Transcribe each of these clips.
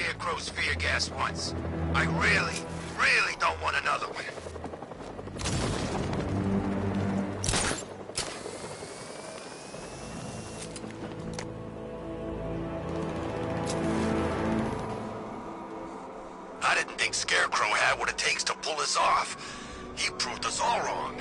Scarecrow's fear gas once. I really, really don't want another one. I didn't think Scarecrow had what it takes to pull this off. He proved us all wrong.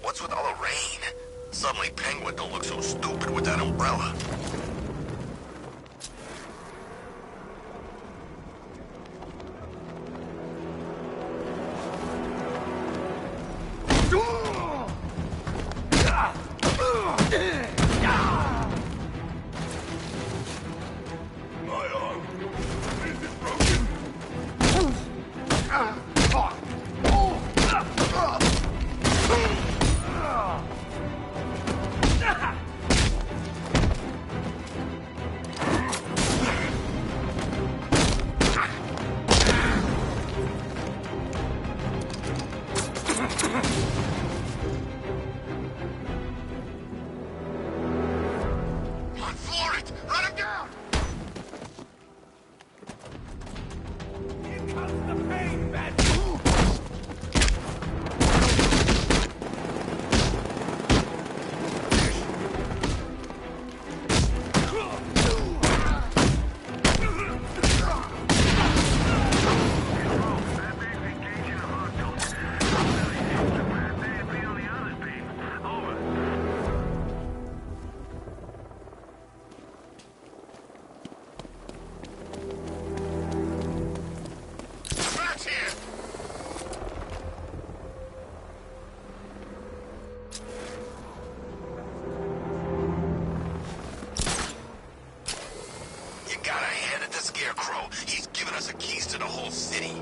What's with all the rain? Suddenly Penguin don't look so stupid with that umbrella. My arm. Is it broken? On floor it! Run him down! Here comes the pain, man! Gotta hand it to Scarecrow. He's given us the keys to the whole city.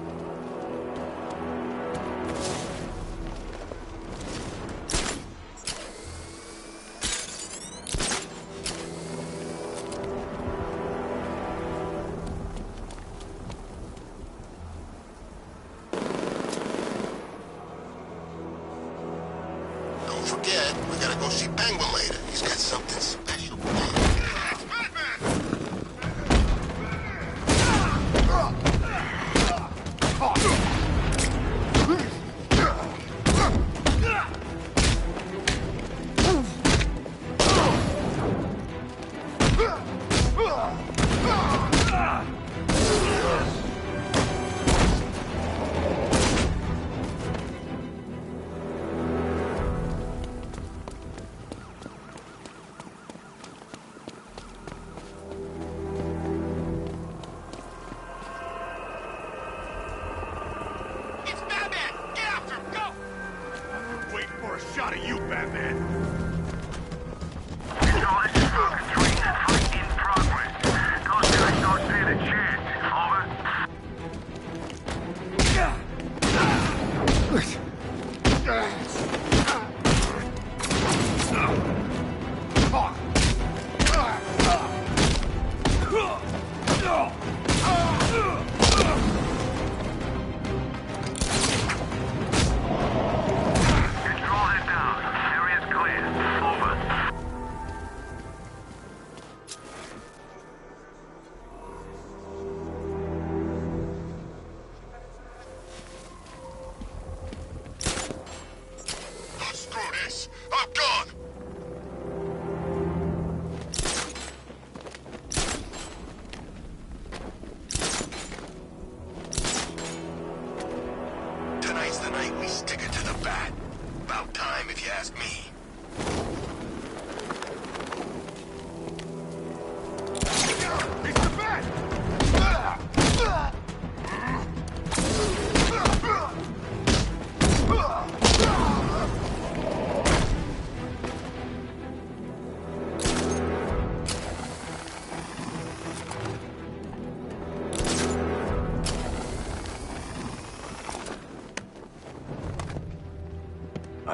Don't forget, we gotta go see Penguin later. He's got something special planned. Shot at you, Batman. Control, this is Falcon 3. Fight in progress. Those guys don't stand a chance. I'm gone! Tonight's the night we stick it to the bat. About time, if you ask me. It's the bat!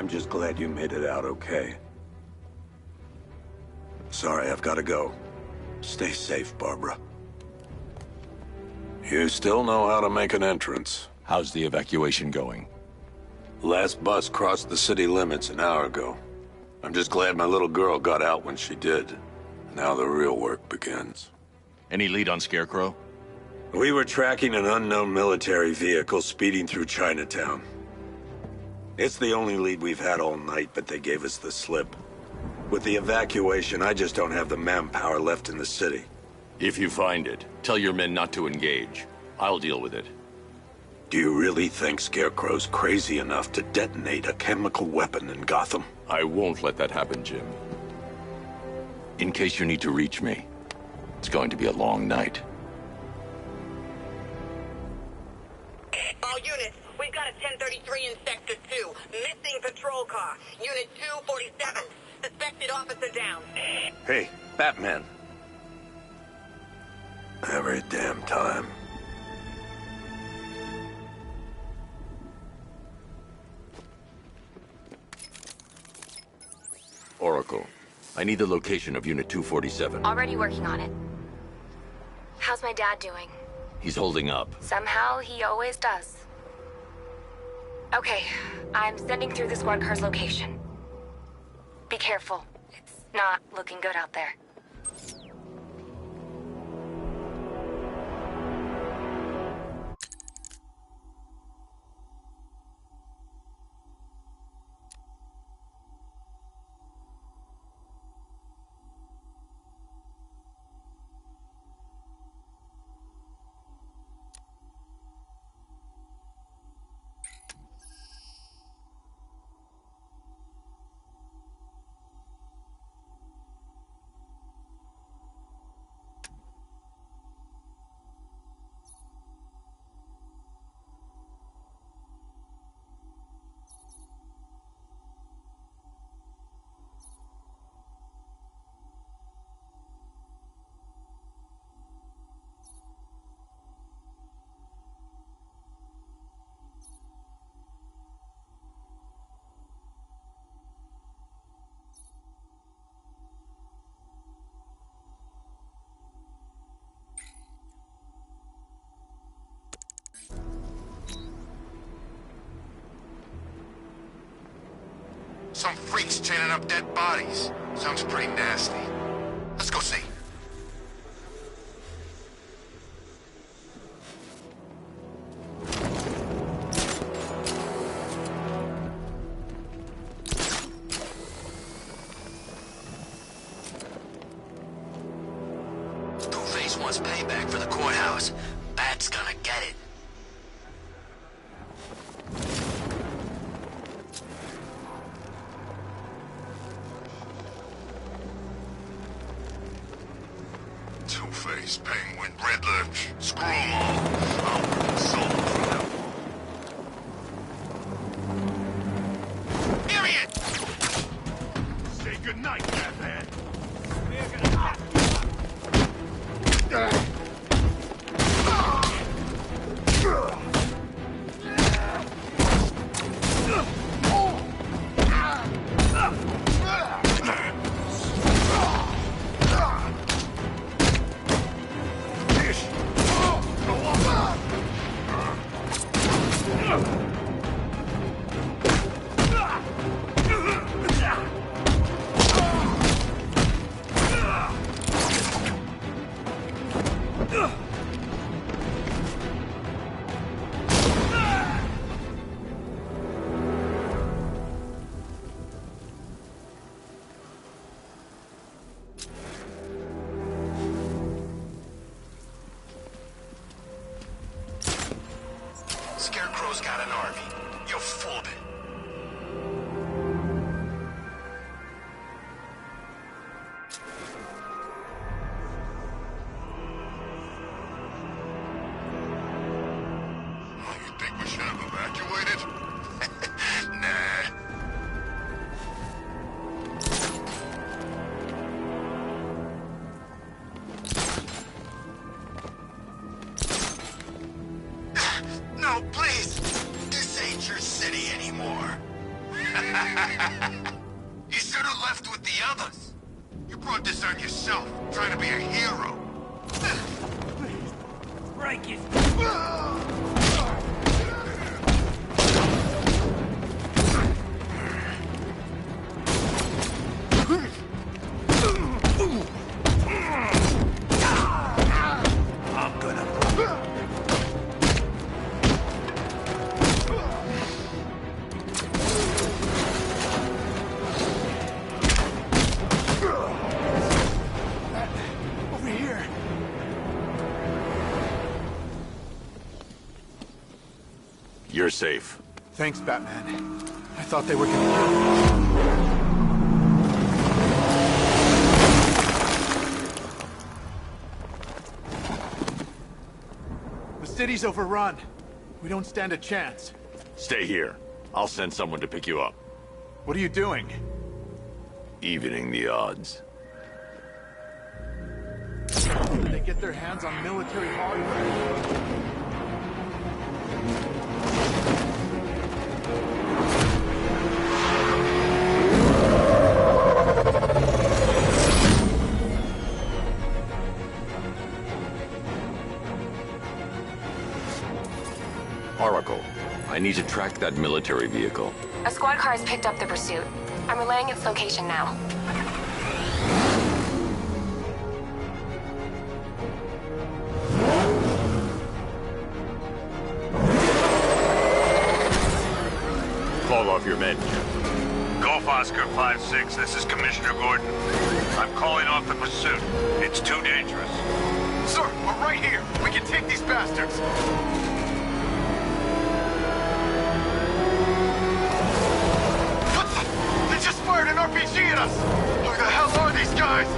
I'm just glad you made it out okay. Sorry, I've got to go. Stay safe, Barbara. You still know how to make an entrance. How's the evacuation going? Last bus crossed the city limits an hour ago. I'm just glad my little girl got out when she did. Now the real work begins. Any lead on Scarecrow? We were tracking an unknown military vehicle speeding through Chinatown. It's the only lead we've had all night, but they gave us the slip. With the evacuation, I just don't have the manpower left in the city. If you find it, tell your men not to engage. I'll deal with it. Do you really think Scarecrow's crazy enough to detonate a chemical weapon in Gotham? I won't let that happen, Jim. In case you need to reach me, it's going to be a long night. All units, we've got a 1033 in Sector 2. Missing patrol car. Unit 247. Suspected officer down. Hey, Batman. Every damn time. Oracle, I need the location of Unit 247. Already working on it. How's my dad doing? He's holding up. Somehow, he always does. Okay, I'm sending through the squad car's location. Be careful. It's not looking good out there. Some freaks chaining up dead bodies. Sounds pretty nasty. Let's go see. Two-Face wants payback for the courthouse. Bat's gonna get it. Two-Face, Penguin, Riddler, screw 'em all. I'll solo from them. Period! Say goodnight, Batman. We're gonna have Scarecrow's got an army. You're full of it. Oh, you think we should have evacuated? Nah. No, please! This ain't your city anymore. You should have left with the others. You brought this on yourself, trying to be a hero. Break his... I'm gonna... Over here. You're safe. Thanks, Batman. I thought they were gonna kill me. The city's overrun. We don't stand a chance. Stay here. I'll send someone to pick you up. What are you doing? Evening the odds. Did they get their hands on military hardware? Oracle, I need to track that military vehicle. A squad car has picked up the pursuit. I'm relaying its location now. Call off your men, Jim. Golf Oscar 5-6, this is Commissioner Gordon. I'm calling off the pursuit. It's too dangerous. Sir, we're right here. We can take these bastards. What the? They just fired an RPG at us. Who the hell are these guys?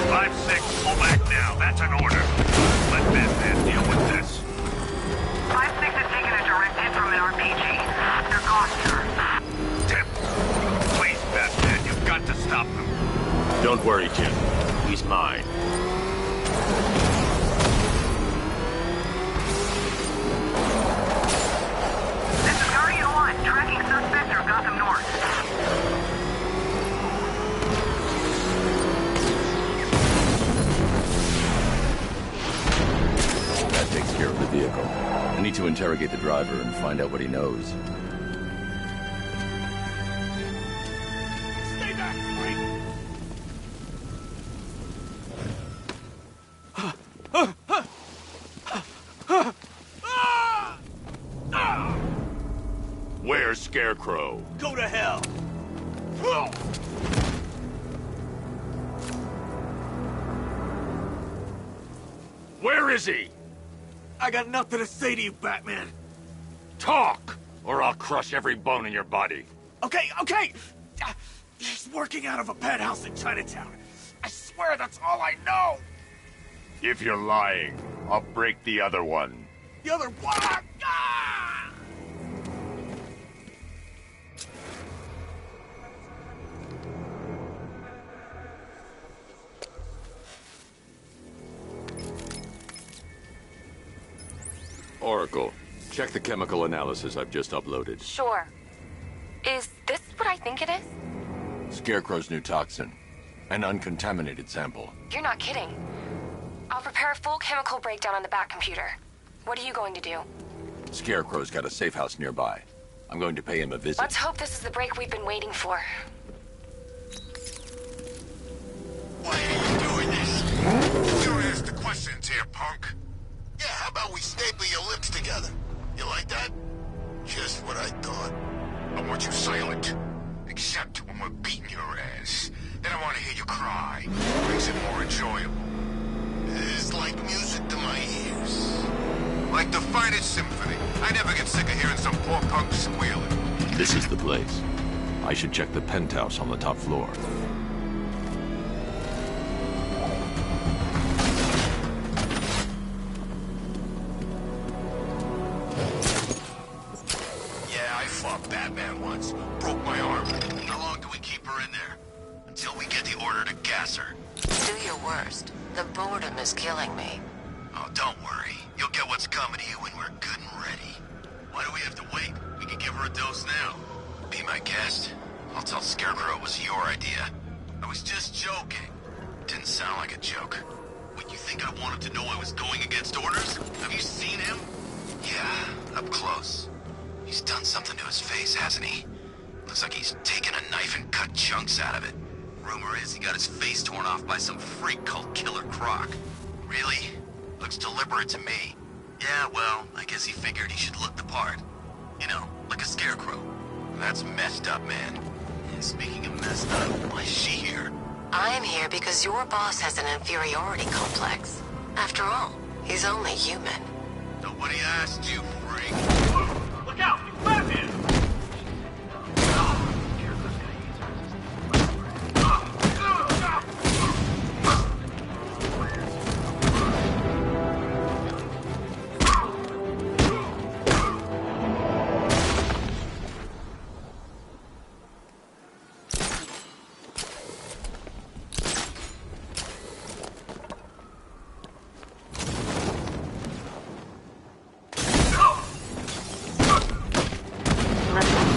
5-6, pull back now. That's an order. Let Batman deal with this. 5-6 is taking a direct hit from an RPG. They're gone, sir. Tim, please, Batman, you've got to stop them. Don't worry, Jim. He's mine. This is Guardian 1, tracking suspect or Gotham North. That takes care of the vehicle. I need to interrogate the driver and find out what he knows. Stay back, freak! Where's Scarecrow? Go to hell! Where is he? I got nothing to say to you, Batman. Talk, or I'll crush every bone in your body. Okay. He's working out of a penthouse in Chinatown. I swear that's all I know. If you're lying, I'll break the other one. The other one. Ah! Oracle, check the chemical analysis I've just uploaded. Sure. Is this what I think it is? Scarecrow's new toxin. An uncontaminated sample. You're not kidding. I'll prepare a full chemical breakdown on the back computer. What are you going to do? Scarecrow's got a safe house nearby. I'm going to pay him a visit. Let's hope this is the break we've been waiting for. Why are you doing this? You don't ask the questions here, punk. Yeah, how about we staple your lips together? You like that? Just what I thought. I want you silent. Except when we're beating your ass. Then I want to hear you cry. Makes it more enjoyable. It's like music to my ears. Like the finest symphony. I never get sick of hearing some poor punk squealing. This is the place. I should check the penthouse on the top floor. Yeah, I fought Batman once. Broke my arm. How long do we keep her in there? Until we get the order to gas her. Do your worst. The boredom is killing me. Oh, don't worry. You'll get what's coming to you when we're good and ready. Why do we have to wait? We can give her a dose now. Be my guest. tell Scarecrow it was your idea. I was just joking. Didn't sound like a joke. What, you think I wanted to know I was going against orders? Have you seen him? Yeah, up close. He's done something to his face, hasn't he? Looks like he's taken a knife and cut chunks out of it. Rumor is he got his face torn off by some freak called Killer Croc. Really? Looks deliberate to me. Yeah, well, I guess he figured he should look the part. You know, like a scarecrow. That's messed up, man. And speaking of messed up, why is she here? I'm here because your boss has an inferiority complex. After all, he's only human. Nobody asked you, freak. Look out! He's Batman!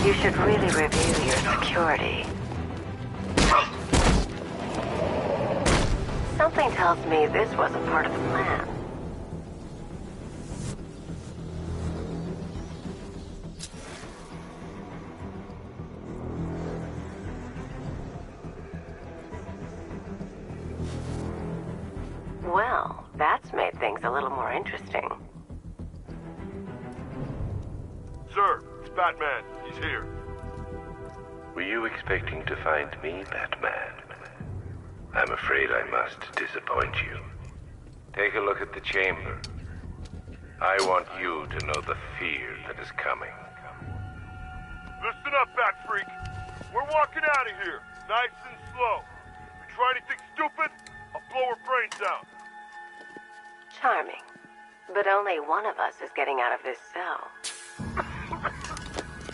You should really review your security. Something tells me this wasn't part of the plan. Well, that's made things a little more interesting. Sir, it's Batman. He's here. Were you expecting to find me, Batman? I'm afraid I must disappoint you. Take a look at the chamber. I want you to know the fear that is coming. Listen up, Bat Freak. We're walking out of here, nice and slow. If you try anything stupid, I'll blow her brains out. Charming. But only one of us is getting out of this cell.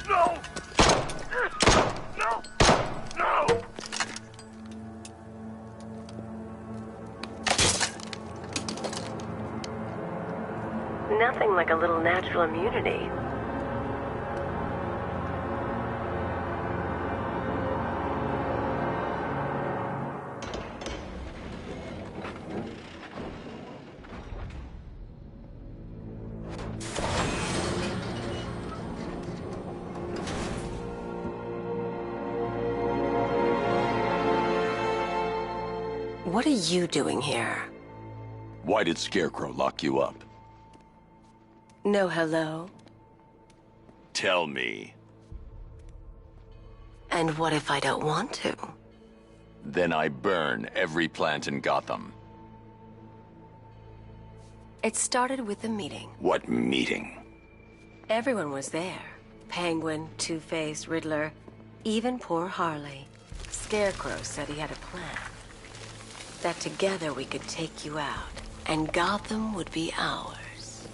No! No! No! Nothing like a little natural immunity. What are you doing here? Why did Scarecrow lock you up? No hello? Tell me. And what if I don't want to? Then I burn every plant in Gotham. It started with a meeting. What meeting? Everyone was there. Penguin, Two-Face, Riddler, even poor Harley. Scarecrow said he had a plan. That together we could take you out, and Gotham would be ours.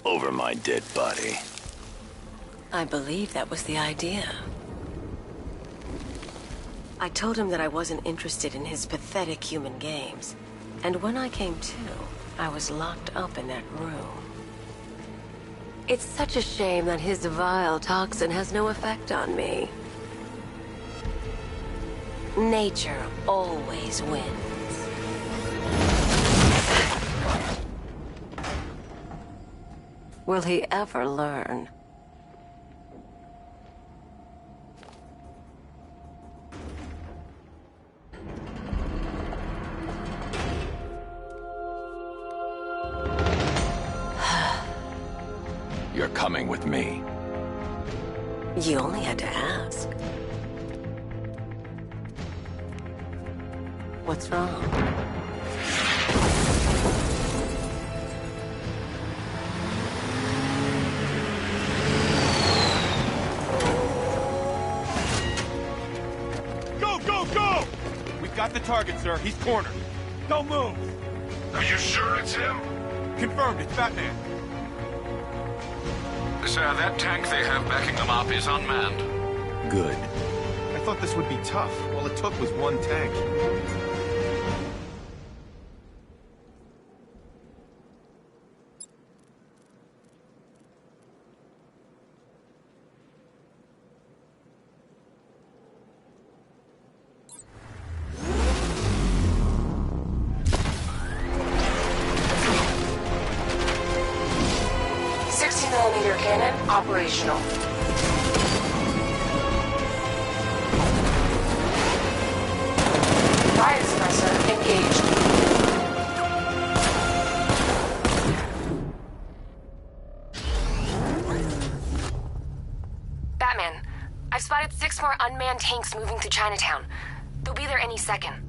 Over my dead body. I believe that was the idea. I told him that I wasn't interested in his pathetic human games. And when I came to, I was locked up in that room. It's such a shame that his vile toxin has no effect on me. Nature always wins. Will he ever learn? You're coming with me. You only had to ask. What's wrong? Go! We've got the target, sir. He's cornered. Don't move. Are you sure it's him? Confirmed, it's Batman. Sir, that tank they have backing them up is unmanned. Good. I thought this would be tough. All it took was one tank. operational. Riot suppressor engaged. Batman, I've spotted 6 more unmanned tanks moving through Chinatown. They'll be there any second.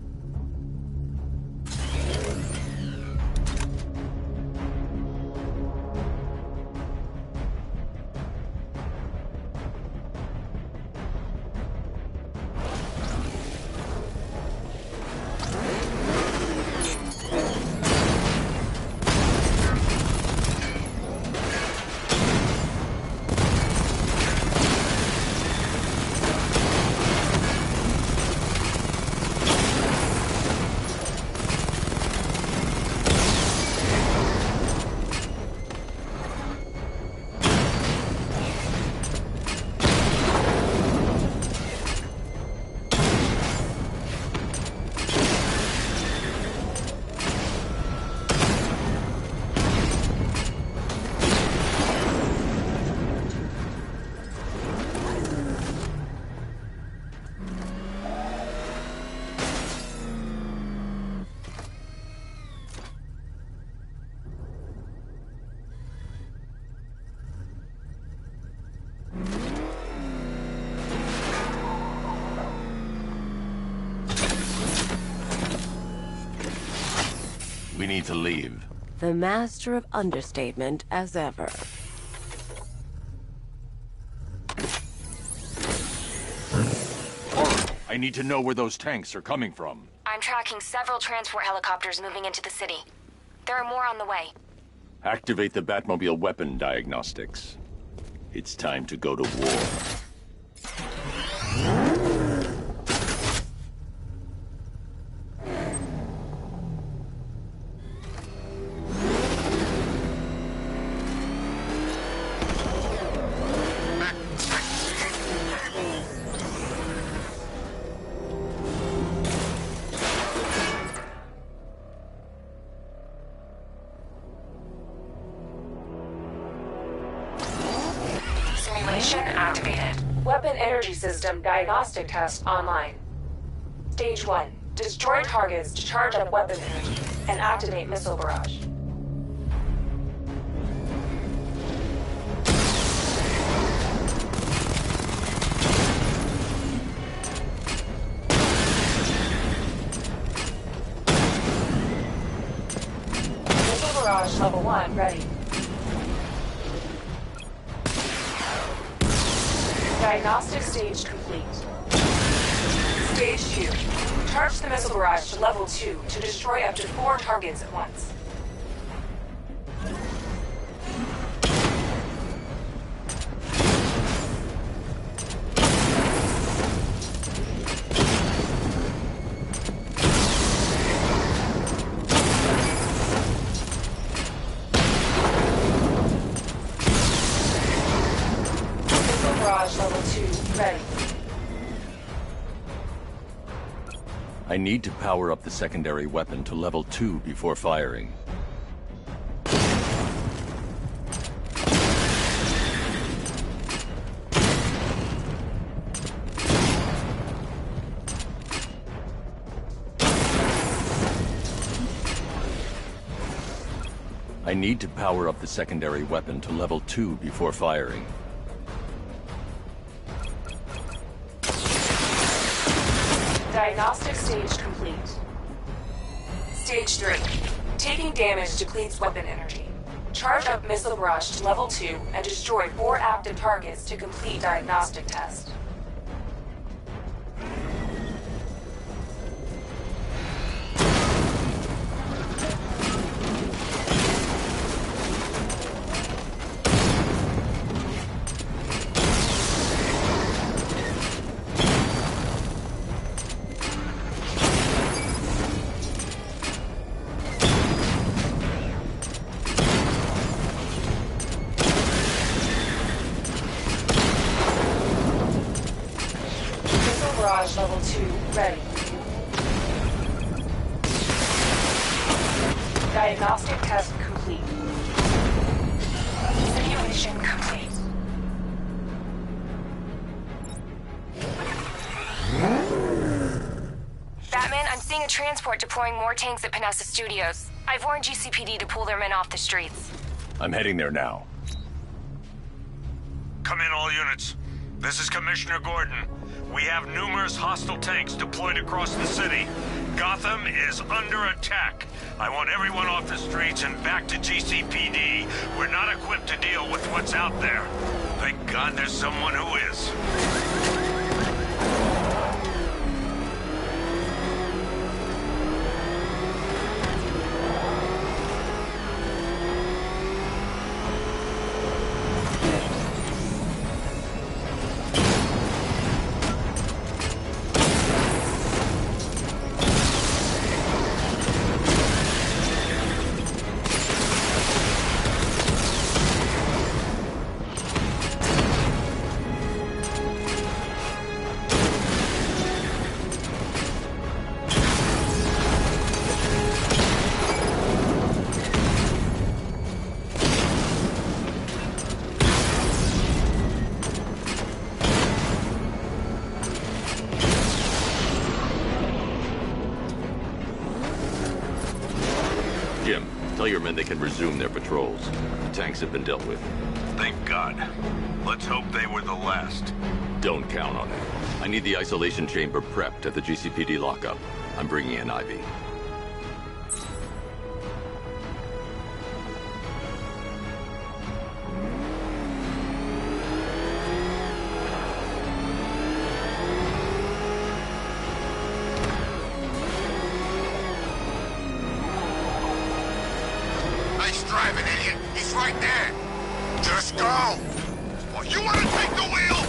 We need to leave. The master of understatement as ever. I need to know where those tanks are coming from. I'm tracking several transport helicopters moving into the city. There are more on the way. Activate the Batmobile weapon diagnostics. It's time to go to war. Simulation activated. Weapon energy system diagnostic test online. Stage 1. Destroy targets to charge up weapon energy and activate missile barrage. Missile barrage level 1 ready. Diagnostic stage complete. Stage 2. Charge the missile barrage to level 2 to destroy up to 4 targets at once. Missile barrage level 2 ready. I need to power up the secondary weapon to level 2 before firing. I need to power up the secondary weapon to level 2 before firing. Diagnostic stage complete. Stage 3. Taking damage depletes weapon energy. Charge up missile barrage to level 2 and destroy 4 active targets to complete diagnostic test. Barrage level 2 ready. Diagnostic test complete. Simulation complete. seeing a transport deploying more tanks at Panessa Studios. I've warned GCPD to pull their men off the streets. I'm heading there now. Come in, all units. This is Commissioner Gordon. We have numerous hostile tanks deployed across the city. Gotham is under attack. I want everyone off the streets and back to GCPD. We're not equipped to deal with what's out there. Thank God there's someone who is. Jim, tell your men they can resume their patrols. The tanks have been dealt with. Thank God. Let's hope they were the last. Don't count on it. I need the isolation chamber prepped at the GCPD lockup. I'm bringing in Ivy. Nice driving, idiot. He's right there. Just go. Oh, you want to take the wheel?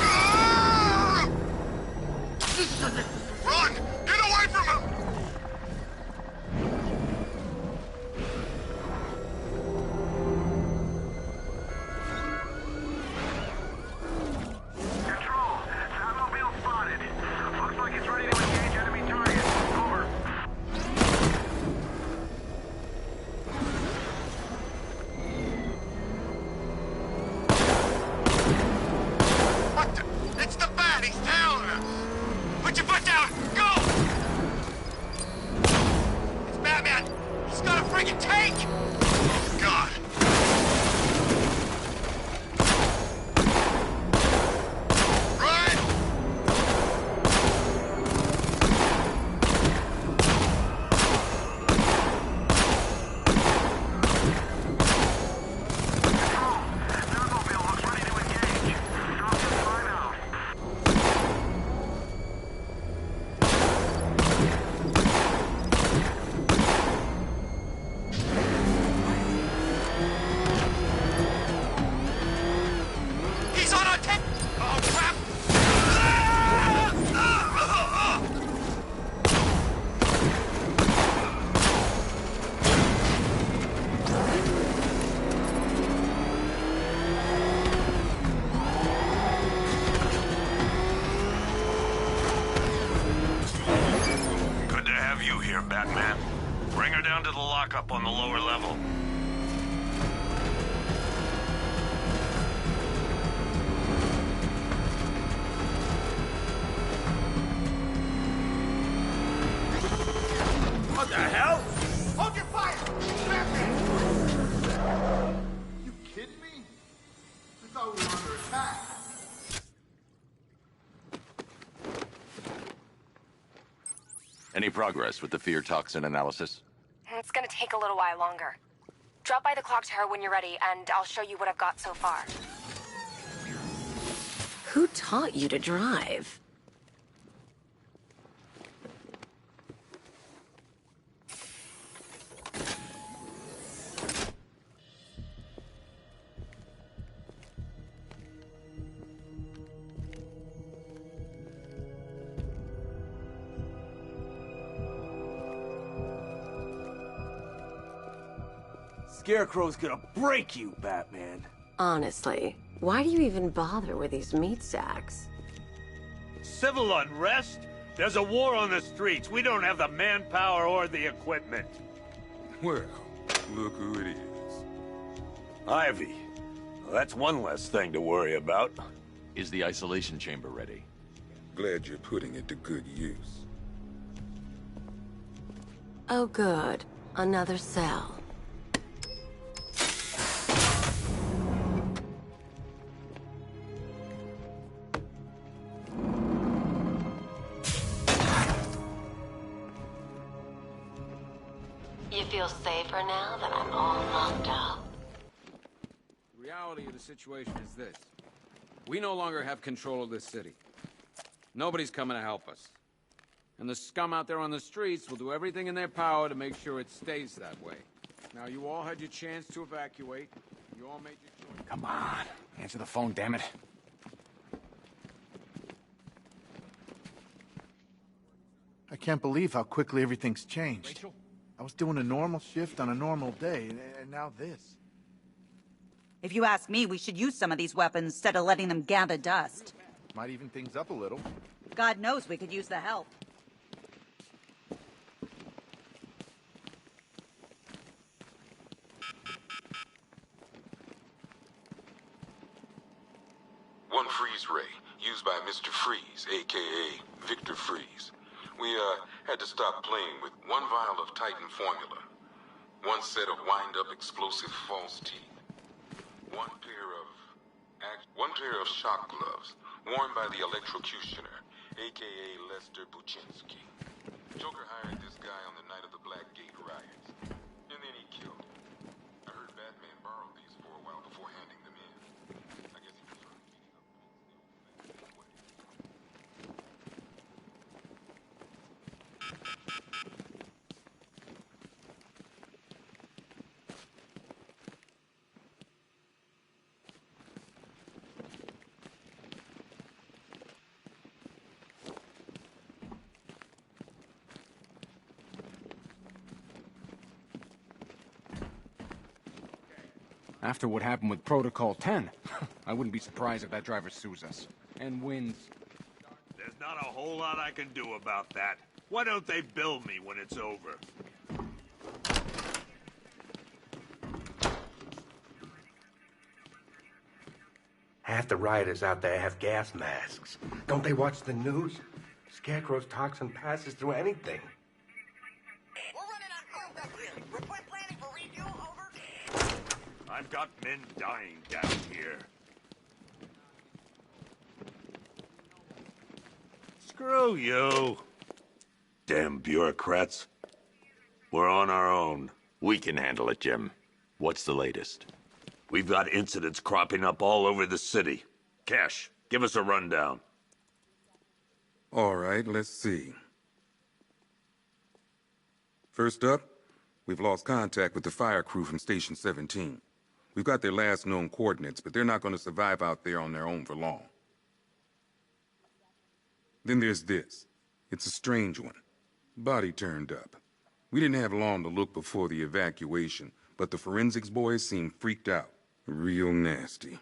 Ah! Run! Get away from him! Control, Batmobile spotted. Looks like it's ready to engage enemy target. Over. What the? It's the Bat! He's tailing us! Put your foot down! Go! It's Batman! He's got a friggin' tank! Oh, God! Run! Batmobile looks ready to engage. Drop your line out. He's on our tank! Oh, crap! Ah! Ah! Ah! Ah! Good to have you here, Batman. Bring her down to the lockup on the lower level. What the hell? Hold your fire! Batman! You kidding me? I thought we were under attack. Any progress with the fear toxin analysis? It's gonna take a little while longer. Drop by the clock tower when you're ready, and I'll show you what I've got so far. Who taught you to drive? Scarecrow's gonna break you, Batman. Honestly, why do you even bother with these meat sacks? Civil unrest? There's a war on the streets. We don't have the manpower or the equipment. Well, Look who it is. Ivy. Well, that's one less thing to worry about. Is the isolation chamber ready? Glad you're putting it to good use. Oh, good. Another cell. You feel safer now that I'm all locked up? The reality of the situation is this. We no longer have control of this city. Nobody's coming to help us. And the scum out there on the streets will do everything in their power to make sure it stays that way. Now, you all had your chance to evacuate. You all made your choice. Come on. Answer the phone, damn it. I can't believe how quickly everything's changed. Rachel? I was doing a normal shift on a normal day, and now this. If you ask me, we should use some of these weapons instead of letting them gather dust. Might even things up a little. God knows we could use the help. One freeze ray, used by Mr. Freeze, a.k.a. Victor Freeze. We, had to stop playing with one vial of Titan formula, one set of wind-up explosive false teeth, one pair of shock gloves, worn by the electrocutioner, a.k.a. Lester Buczynski. Joker hired this guy on the night of the Blackgate riots, and then he killed him. I heard Batman borrowed these for a while before handing them in. I guess he preferred beating up Prince that way. After what happened with Protocol 10, I wouldn't be surprised if that driver sues us. And wins. There's not a whole lot I can do about that. Why don't they bill me when it's over? Half the rioters out there have gas masks. Don't they watch the news? Scarecrow's toxin passes through anything. We're running on fumes up here. Report planning for refuel, over. I've got men dying down here. Screw you. Damn bureaucrats. We're on our own. We can handle it, Jim. What's the latest? We've got incidents cropping up all over the city. Cash, give us a rundown. All right, let's see. First up, we've lost contact with the fire crew from Station 17. We've got their last known coordinates, but they're not going to survive out there on their own for long. Then there's this. It's a strange one. Body turned up. We didn't have long to look before the evacuation, but the forensics boys seemed freaked out. Real nasty.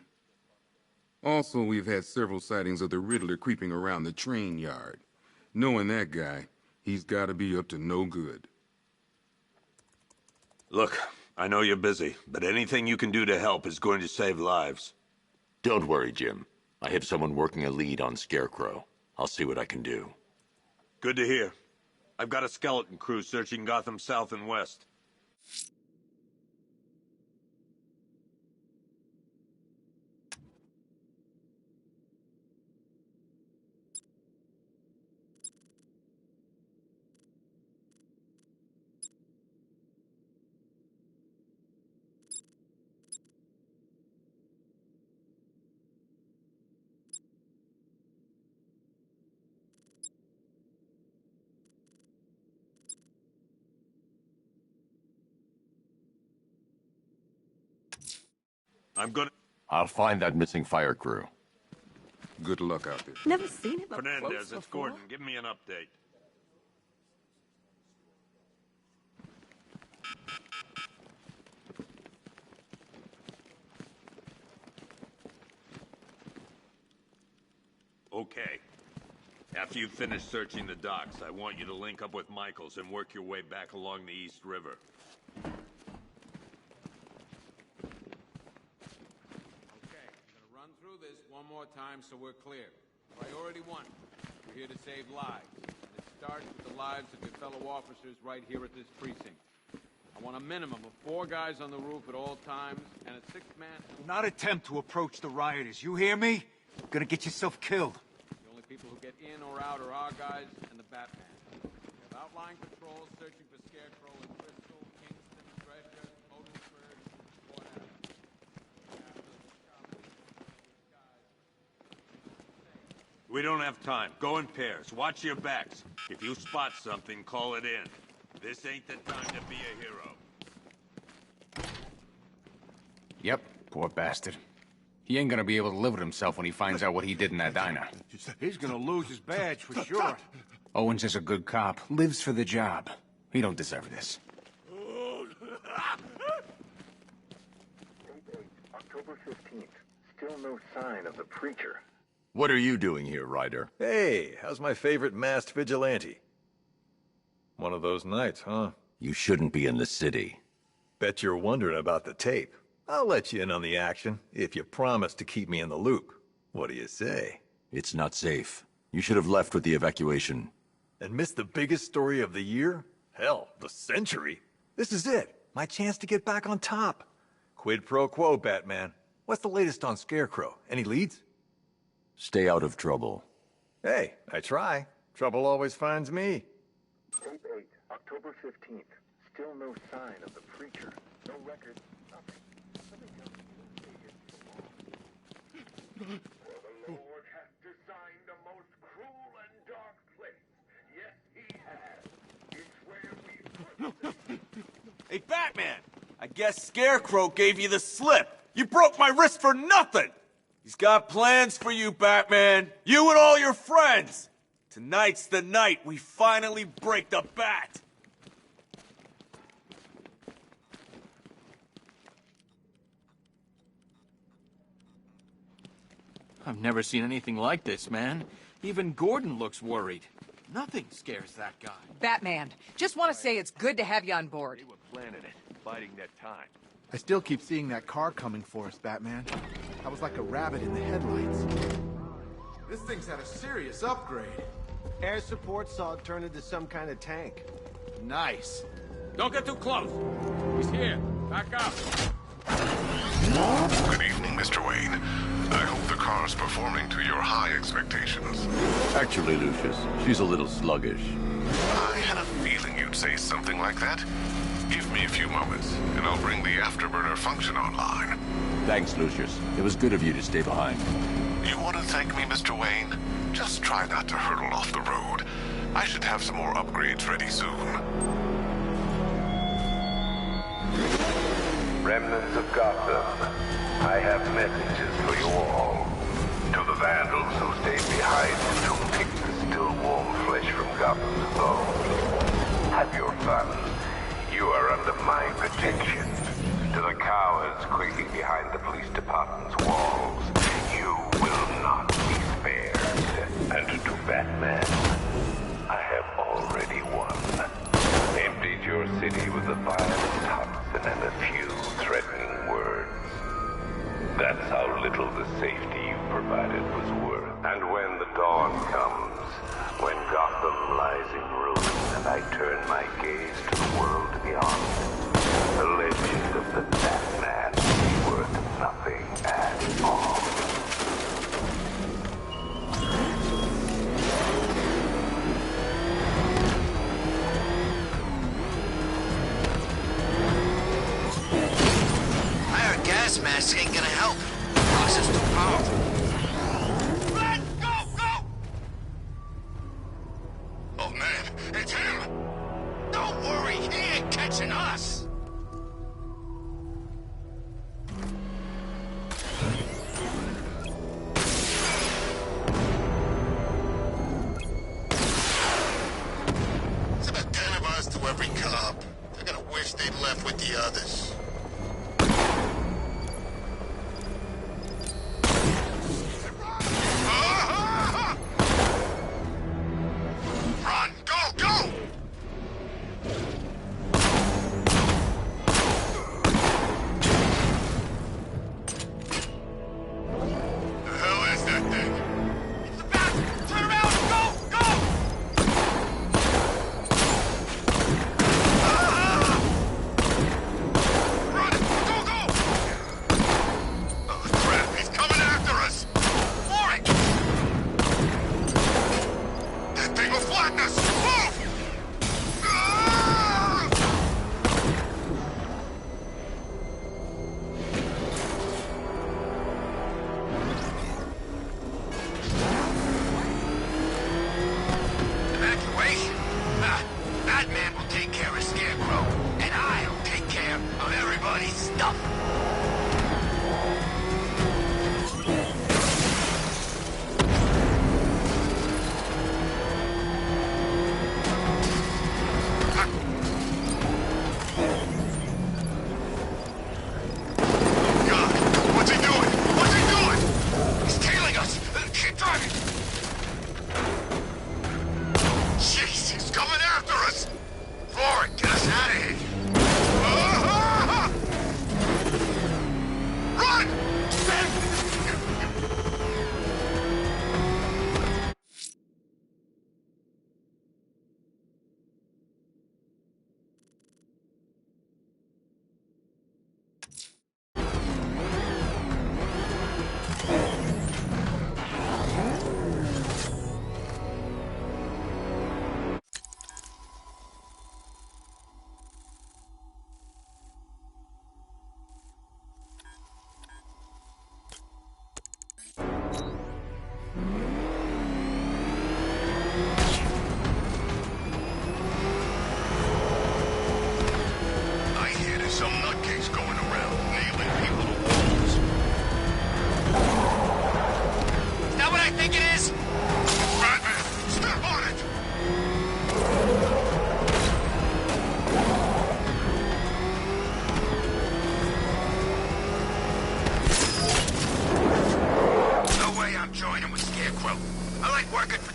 Also, we've had several sightings of the Riddler creeping around the train yard. Knowing that guy, he's gotta be up to no good. Look, I know you're busy, but anything you can do to help is going to save lives. Don't worry, Jim. I have someone working a lead on Scarecrow. I'll see what I can do. Good to hear. I've got a skeleton crew searching Gotham South and West. I'll find that missing fire crew. Good luck out there. Never seen him up Fernandez, close it's before. Gordon. Give me an update. Okay. After you finish searching the docks, I want you to link up with Michaels and work your way back along the East River. time, so we're clear. Priority 1. We're here to save lives. And it starts with the lives of your fellow officers right here at this precinct. I want a minimum of 4 guys on the roof at all times, and a 6th man... Do not attempt to approach the rioters, you hear me? You're gonna get yourself killed. The only people who get in or out are our guys and the Batman. We have outlying patrols searching for Scarecrow in Bristol, Kingston, Drescher, Otisburg, Port Adams. We don't have time. Go in pairs. Watch your backs. If you spot something, call it in. This ain't the time to be a hero. Yep, poor bastard. He ain't gonna be able to live with himself when he finds out what he did in that diner. He's gonna lose his badge for sure. Owens is a good cop, lives for the job. He don't deserve this. October 15th. Still no sign of the preacher. What are you doing here, Ryder? Hey, how's my favorite masked vigilante? One of those nights, huh? You shouldn't be in the city. Bet you're wondering about the tape. I'll let you in on the action, if you promise to keep me in the loop. What do you say? It's not safe. You should have left with the evacuation. And missed the biggest story of the year? Hell, the century. This is it. My chance to get back on top. Quid pro quo, Batman. What's the latest on Scarecrow? Any leads? Stay out of trouble. Hey, I try. Trouble always finds me. Tape 8, October 15th. Still no sign of the preacher. No record, nothing. For the Lord hath designed a most cruel and dark place. Yes, he has. It's where we put Hey, Batman! I guess Scarecrow gave you the slip. You broke my wrist for nothing! He's got plans for you, Batman. You and all your friends. Tonight's the night we finally break the bat. I've never seen anything like this, man. Even Gordon looks worried. Nothing scares that guy. Batman, just want to say it's good to have you on board. They were planning it, biding their time. I still keep seeing that car coming for us, Batman. I was like a rabbit in the headlights. This thing's had a serious upgrade. Air support saw it turn into some kind of tank. Nice. Don't get too close. He's here. Back up. Good evening, Mr. Wayne. I hope the car's performing to your high expectations. Actually, Lucius, she's a little sluggish. I had a feeling you'd say something like that. Give me a few moments, and I'll bring the afterburner function online. Thanks, Lucius. It was good of you to stay behind. You want to thank me, Mr. Wayne? Just try not to hurtle off the road. I should have some more upgrades ready soon. Remnants of Gotham, I have messages for you all. To the vandals who stayed behind to pick the still warm flesh from Gotham's bones. Have your fun. You are under my protection. To the cowards quaking behind the police department's walls, you will not be spared. And to Batman, I have already won. Emptied your city with a violent toxin and a few threatening words. That's how little the safety you provided was worth. And when the dawn comes, when Gotham lies in ruins and I turn my gaze to the world beyond, the legend of the Batman will be worth nothing at all. Gas mask ain't gonna help. Toxin's too powerful. Let's go! Oh man, it's him! Don't worry, he ain't catching us! It's about 10 of us to every cop. They're gonna wish they'd left with the others. The hell is that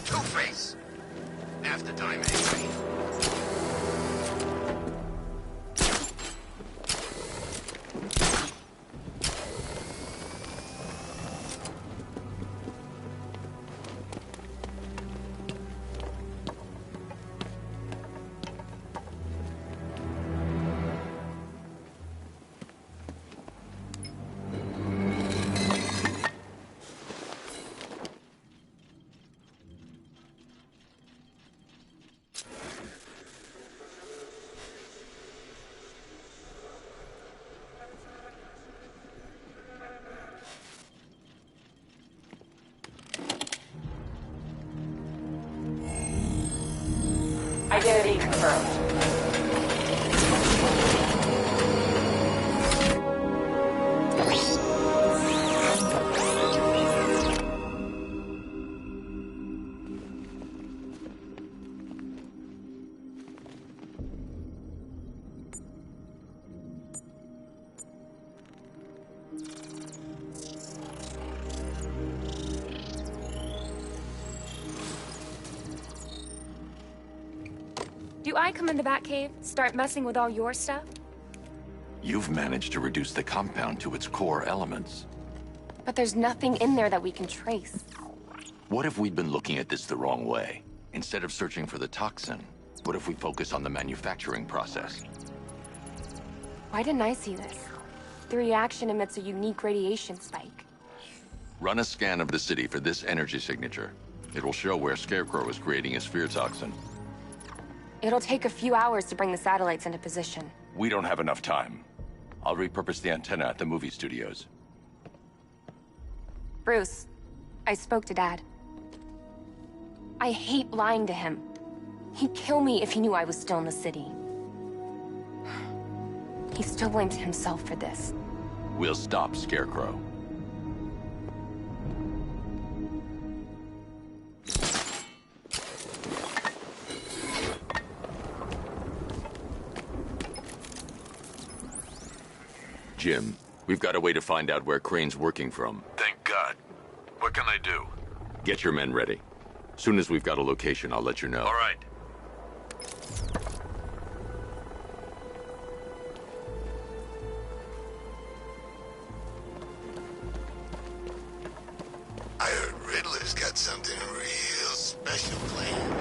Two-Face. Half the time, anyway. Identity confirmed. Do I come in the Batcave, start messing with all your stuff? You've managed to reduce the compound to its core elements. But there's nothing in there that we can trace. What if we'd been looking at this the wrong way? Instead of searching for the toxin, what if we focus on the manufacturing process? Why didn't I see this? The reaction emits a unique radiation spike. Run a scan of the city for this energy signature. It will show where Scarecrow is creating his fear toxin. It'll take a few hours to bring the satellites into position. We don't have enough time. I'll repurpose the antenna at the movie studios. Bruce, I spoke to Dad. I hate lying to him. He'd kill me if he knew I was still in the city. He still blames himself for this. We'll stop Scarecrow. Jim, we've got a way to find out where Crane's working from. Thank God. What can I do? Get your men ready. Soon as we've got a location, I'll let you know. All right. I heard Riddler's got something real special planned.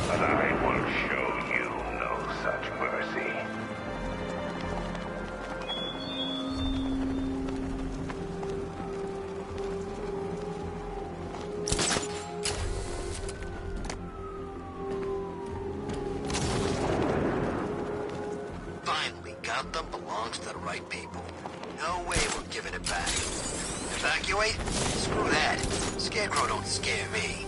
But I will show you no such mercy. Finally got them. Belongs to the right people. No way we're giving it back. Evacuate? Screw that. Scarecrow don't scare me.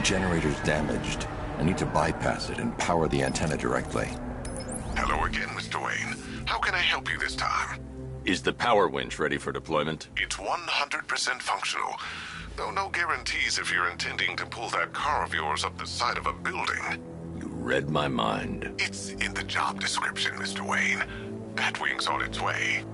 Generator's damaged. I need to bypass it and power the antenna directly. Hello again, Mr. Wayne. How can I help you this time? Is the power winch ready for deployment? It's 100% functional. Though no guarantees if you're intending to pull that car of yours up the side of a building. You read my mind. It's in the job description, Mr. Wayne. Batwing's on its way.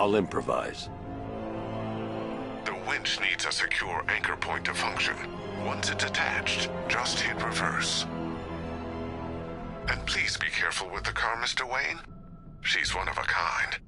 I'll improvise. The winch needs a secure anchor point to function. Once it's attached, just hit reverse. And please be careful with the car, Mr. Wayne. She's one of a kind.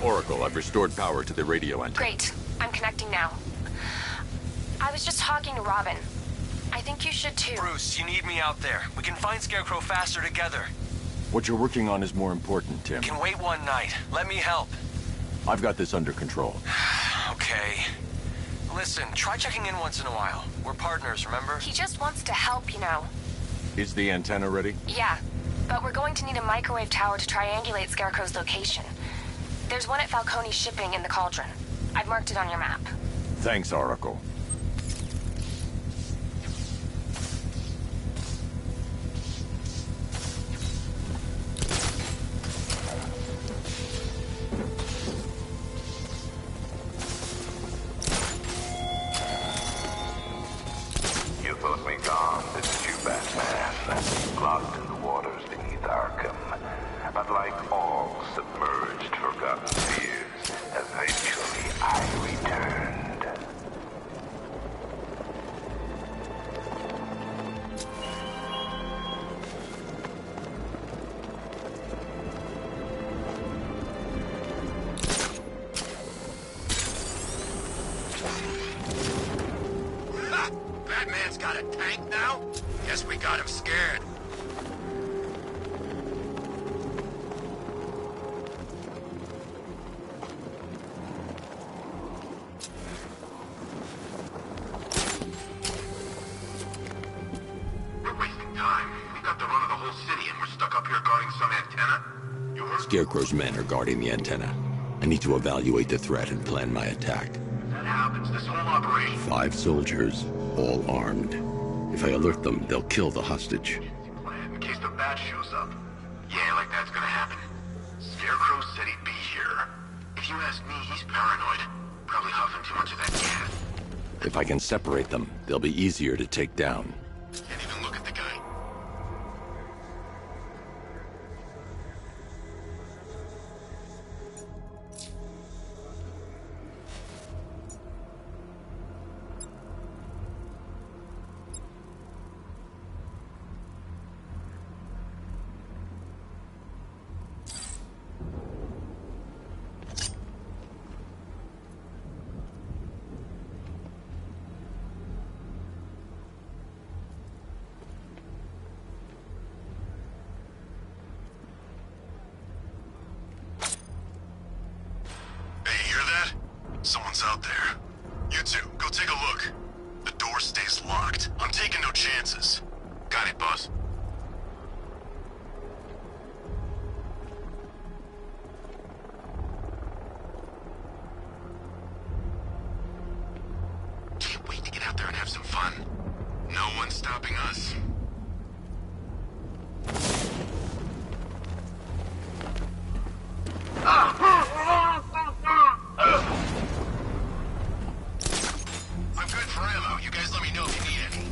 Oracle, I've restored power to the radio antenna. Great. I'm connecting now. I was just talking to Robin. I think you should too. Bruce, you need me out there. We can find Scarecrow faster together. What you're working on is more important, Tim. Can wait one night. Let me help. I've got this under control. Okay. Listen, try checking in once in a while. We're partners, remember? He just wants to help, you know. Is the antenna ready? Yeah, but we're going to need a microwave tower to triangulate Scarecrow's location. There's one at Falcone Shipping in the Cauldron. I've marked it on your map. Thanks, Oracle. You thought me gone, didn't you, Batman? Locked in the waters beneath Arkham. But like all submerged, forgotten fears, eventually I returned. Ha! Batman's got a tank now? Guess we got him scared. We're wasting time. We got to run of the whole city and we're stuck up here guarding some antenna? You heard? Scarecrow's men are guarding the antenna. I need to evaluate the threat and plan my attack. If that happens, this whole operation... 5 soldiers, all armed. If I alert them, they'll kill the hostage. Plan in case the bat shows up. Yeah, like that's gonna happen. Scarecrow said he'd be here. If you ask me, he's paranoid. Probably huffing too much of that gas. If I can separate them, they'll be easier to take down. Can't even look at the guy. Someone's out there. You two, go take a look. The door stays locked. I'm taking no chances. Got it, boss. Can't wait to get out there and have some fun. No one's stopping us. You guys let me know if you need any.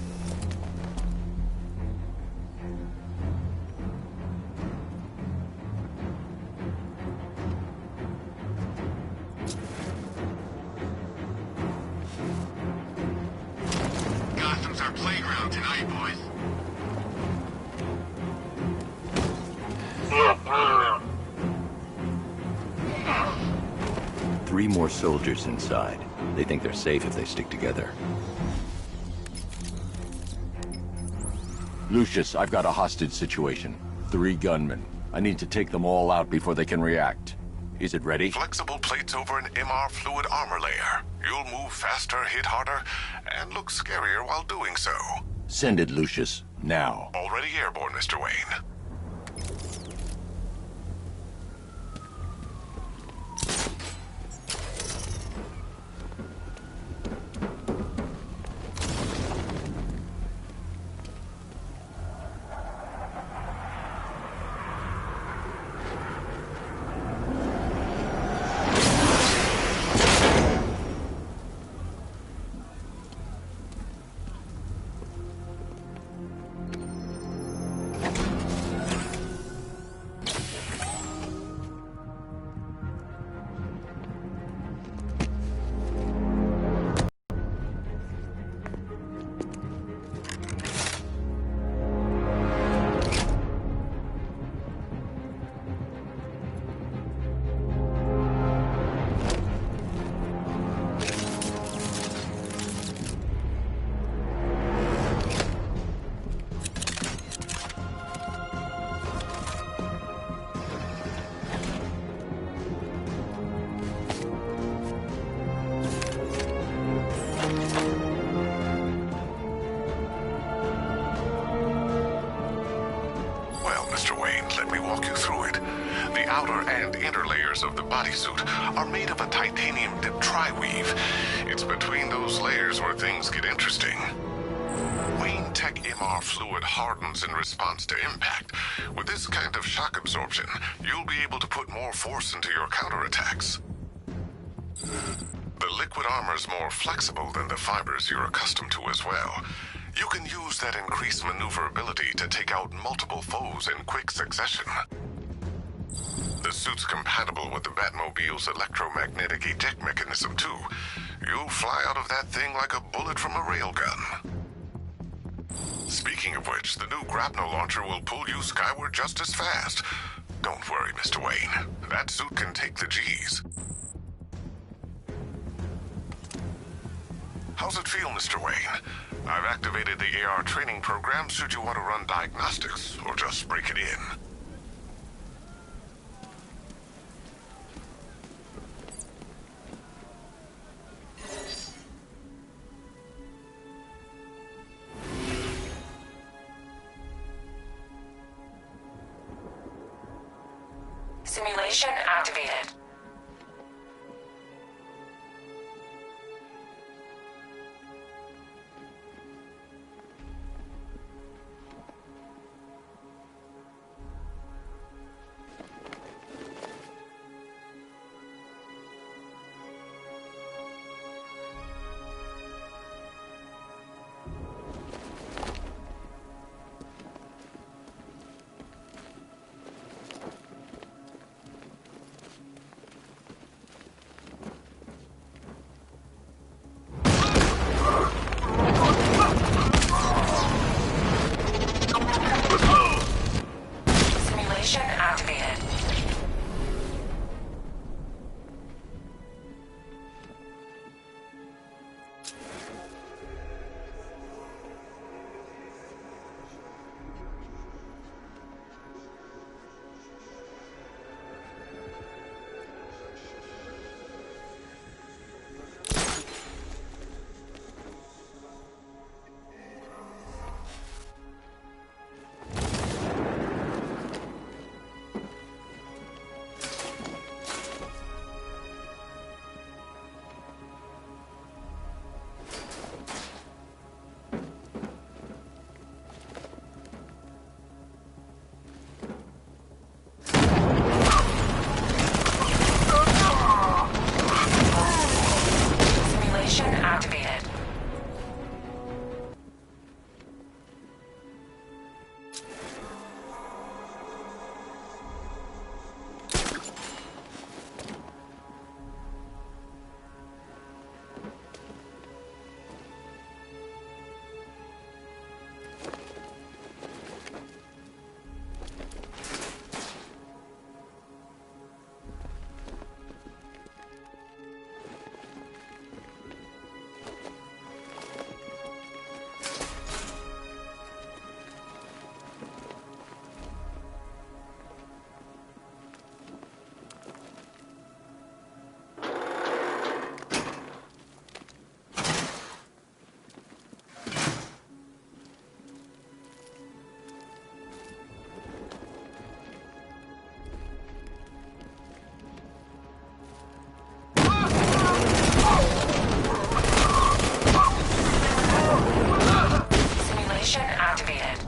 Gotham's our playground tonight, boys. 3 more soldiers inside. They think they're safe if they stick together. Lucius, I've got a hostage situation. 3 gunmen. I need to take them all out before they can react. Is it ready? Flexible plates over an MR fluid armor layer. You'll move faster, hit harder, and look scarier while doing so. Send it, Lucius. Now. Already airborne, Mr. Wayne. Of the bodysuit are made of a titanium-dipped tri-weave. It's between those layers where things get interesting. Wayne Tech MR fluid hardens in response to impact. With this kind of shock absorption, you'll be able to put more force into your counterattacks. The liquid armor's more flexible than the fibers you're accustomed to as well. You can use that increased maneuverability to take out multiple foes in quick succession. The suit's compatible with the Batmobile's electromagnetic eject mechanism, too. You'll fly out of that thing like a bullet from a railgun. Speaking of which, the new grapnel launcher will pull you skyward just as fast. Don't worry, Mr. Wayne. That suit can take the G's. How's it feel, Mr. Wayne? I've activated the AR training program should you want to run diagnostics, or just break it in. Simulation activated. Simulation activated. Simulation activated. Simulation activated.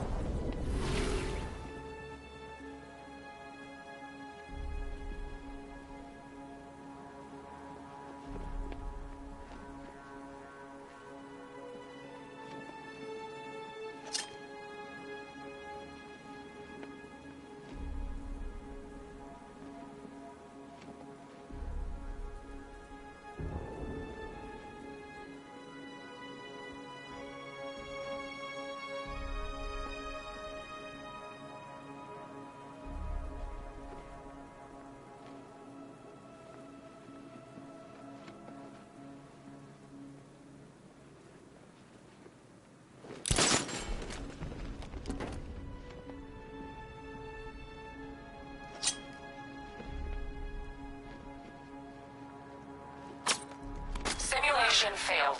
Simulation failed.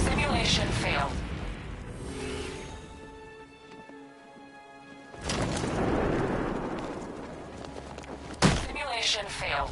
Simulation failed. Simulation failed.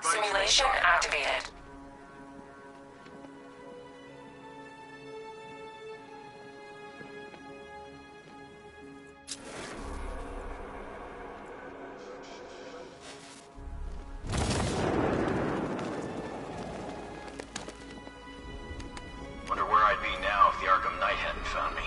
Simulation activated. Wonder where I'd be now if the Arkham Knight hadn't found me.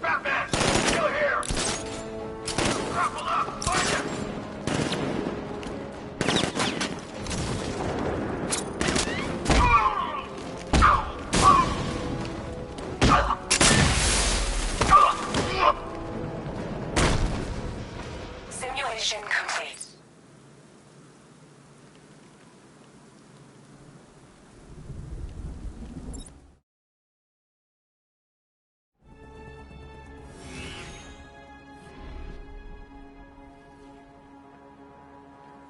Batman! Still here! Grapple up! Find him! Simulation complete.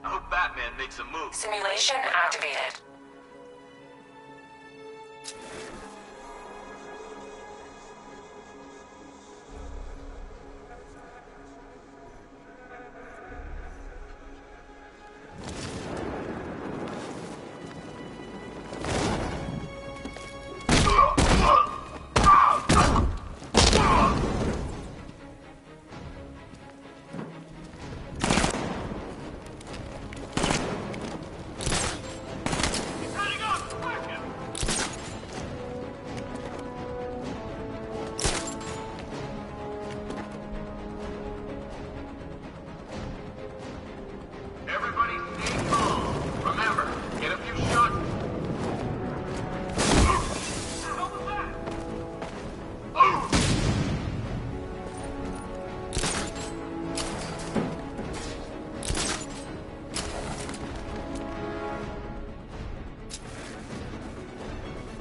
I hope Batman makes a move. Simulation activated. Everybody stay calm. Remember, get a few shots. What was that?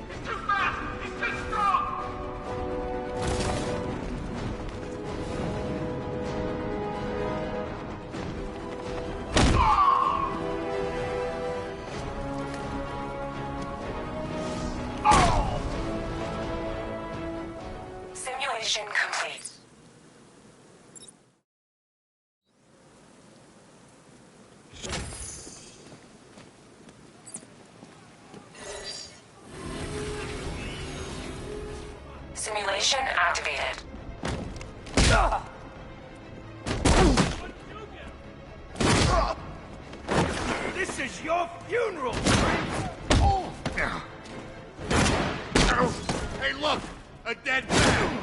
He's too fast! He's too strong! Simulation complete. Simulation activated. This is your funeral! Hey, look! A dead man!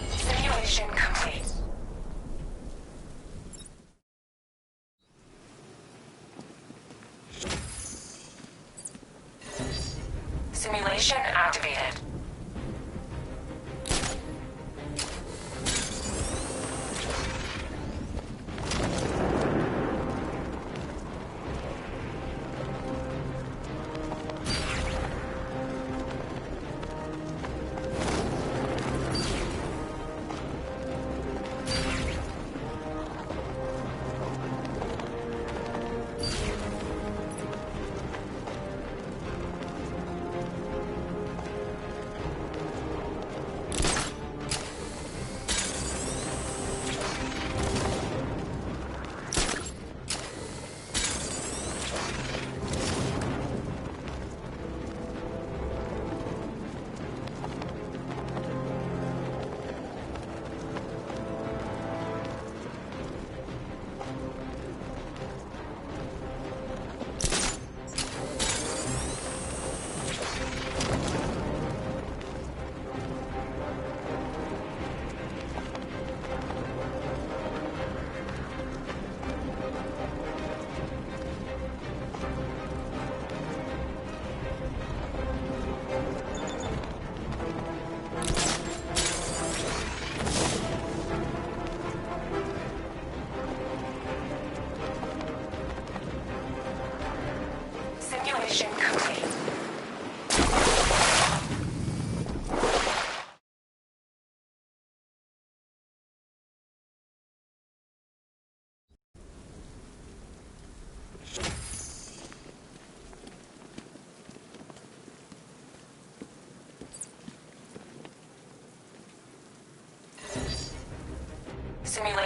Simulation complete. Simulation activated.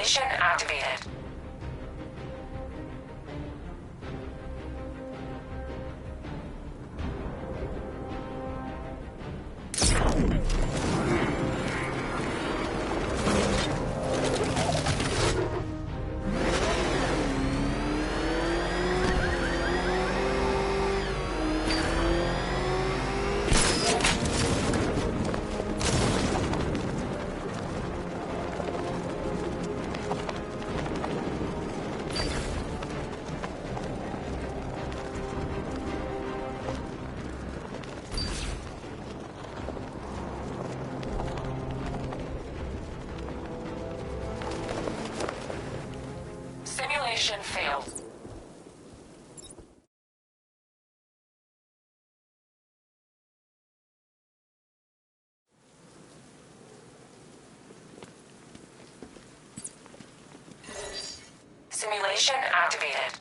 Simulation activated. Simulation failed. Simulation activated.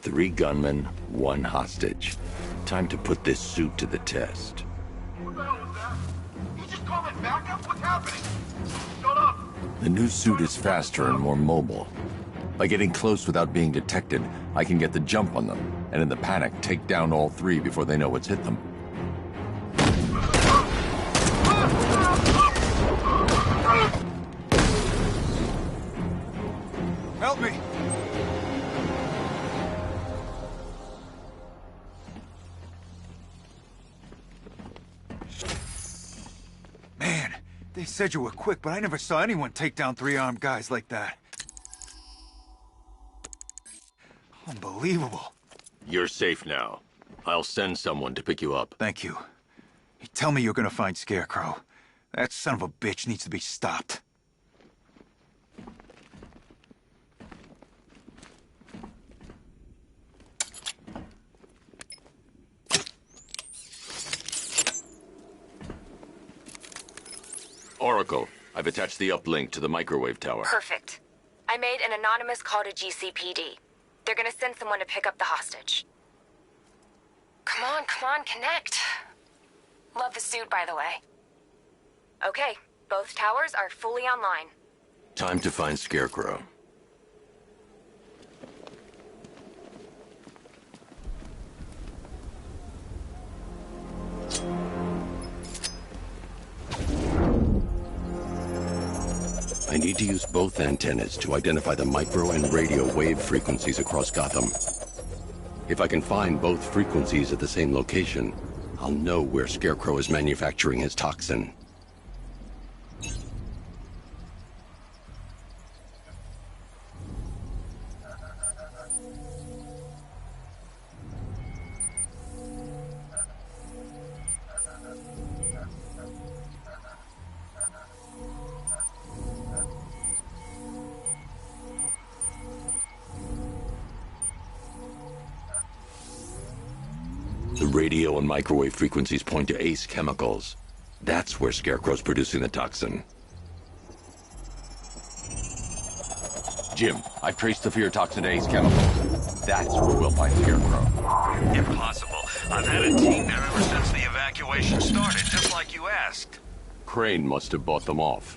3 gunmen, 1 hostage. Time to put this suit to the test. What the hell was that? You just call it backup? What's happening? Shut up! The new suit is faster and more mobile. By getting close without being detected, I can get the jump on them, and in the panic, take down all 3 before they know what's hit them. Help me! Man, they said you were quick, but I never saw anyone take down 3 armed guys like that. Unbelievable. You're safe now. I'll send someone to pick you up. Thank you. You tell me you're gonna find Scarecrow. That son of a bitch needs to be stopped. Oracle, I've attached the uplink to the microwave tower. Perfect. I made an anonymous call to GCPD. They're gonna send someone to pick up the hostage. Come on, connect. Love the suit, by the way. Okay, both towers are fully online. Time to find Scarecrow. I need to use both antennas to identify the micro and radio wave frequencies across Gotham. If I can find both frequencies at the same location, I'll know where Scarecrow is manufacturing his toxin. The radio and microwave frequencies point to Ace Chemicals. That's where Scarecrow's producing the toxin. Jim, I've traced the fear toxin to Ace Chemicals. That's where we'll find Scarecrow. Impossible. I've had a team there ever since the evacuation started, just like you asked. Crane must have bought them off.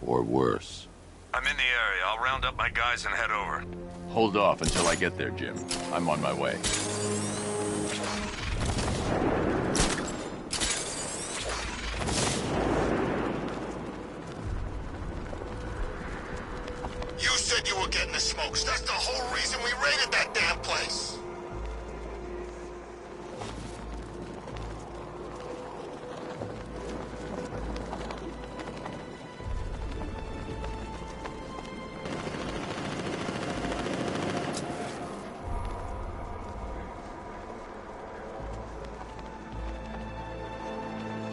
Or worse. I'm in the area. I'll round up my guys and head over. Hold off until I get there, Jim. I'm on my way. You said you were getting the smokes. That's the whole reason we raided that damn place.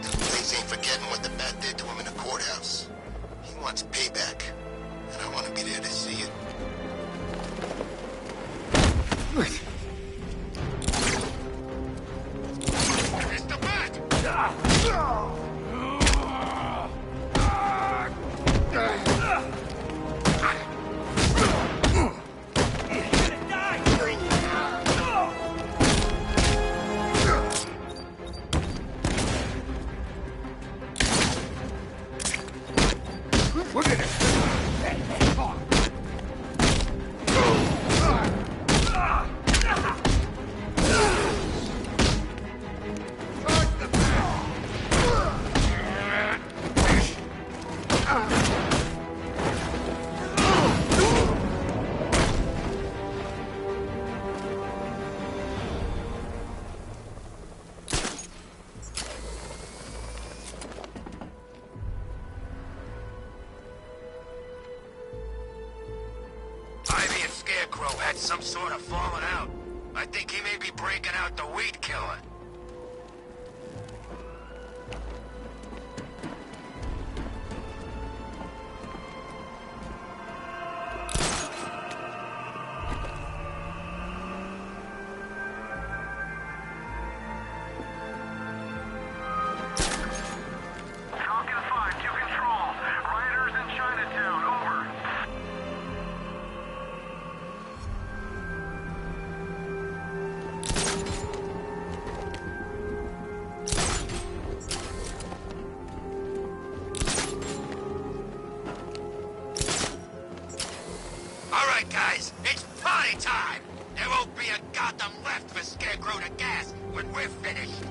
Please ain't forgetting what the bat did to him in the courthouse. He wants payback. And I want to be there to see it. It's the bat! Look at it! Ivy and Scarecrow had some sort of falling out. I think he may be breaking out the weed killer. Falcon 5 to control. Rioters in Chinatown, over. All right, guys, it's party time! There won't be a Gotham left for Scarecrow to gas when we're finished.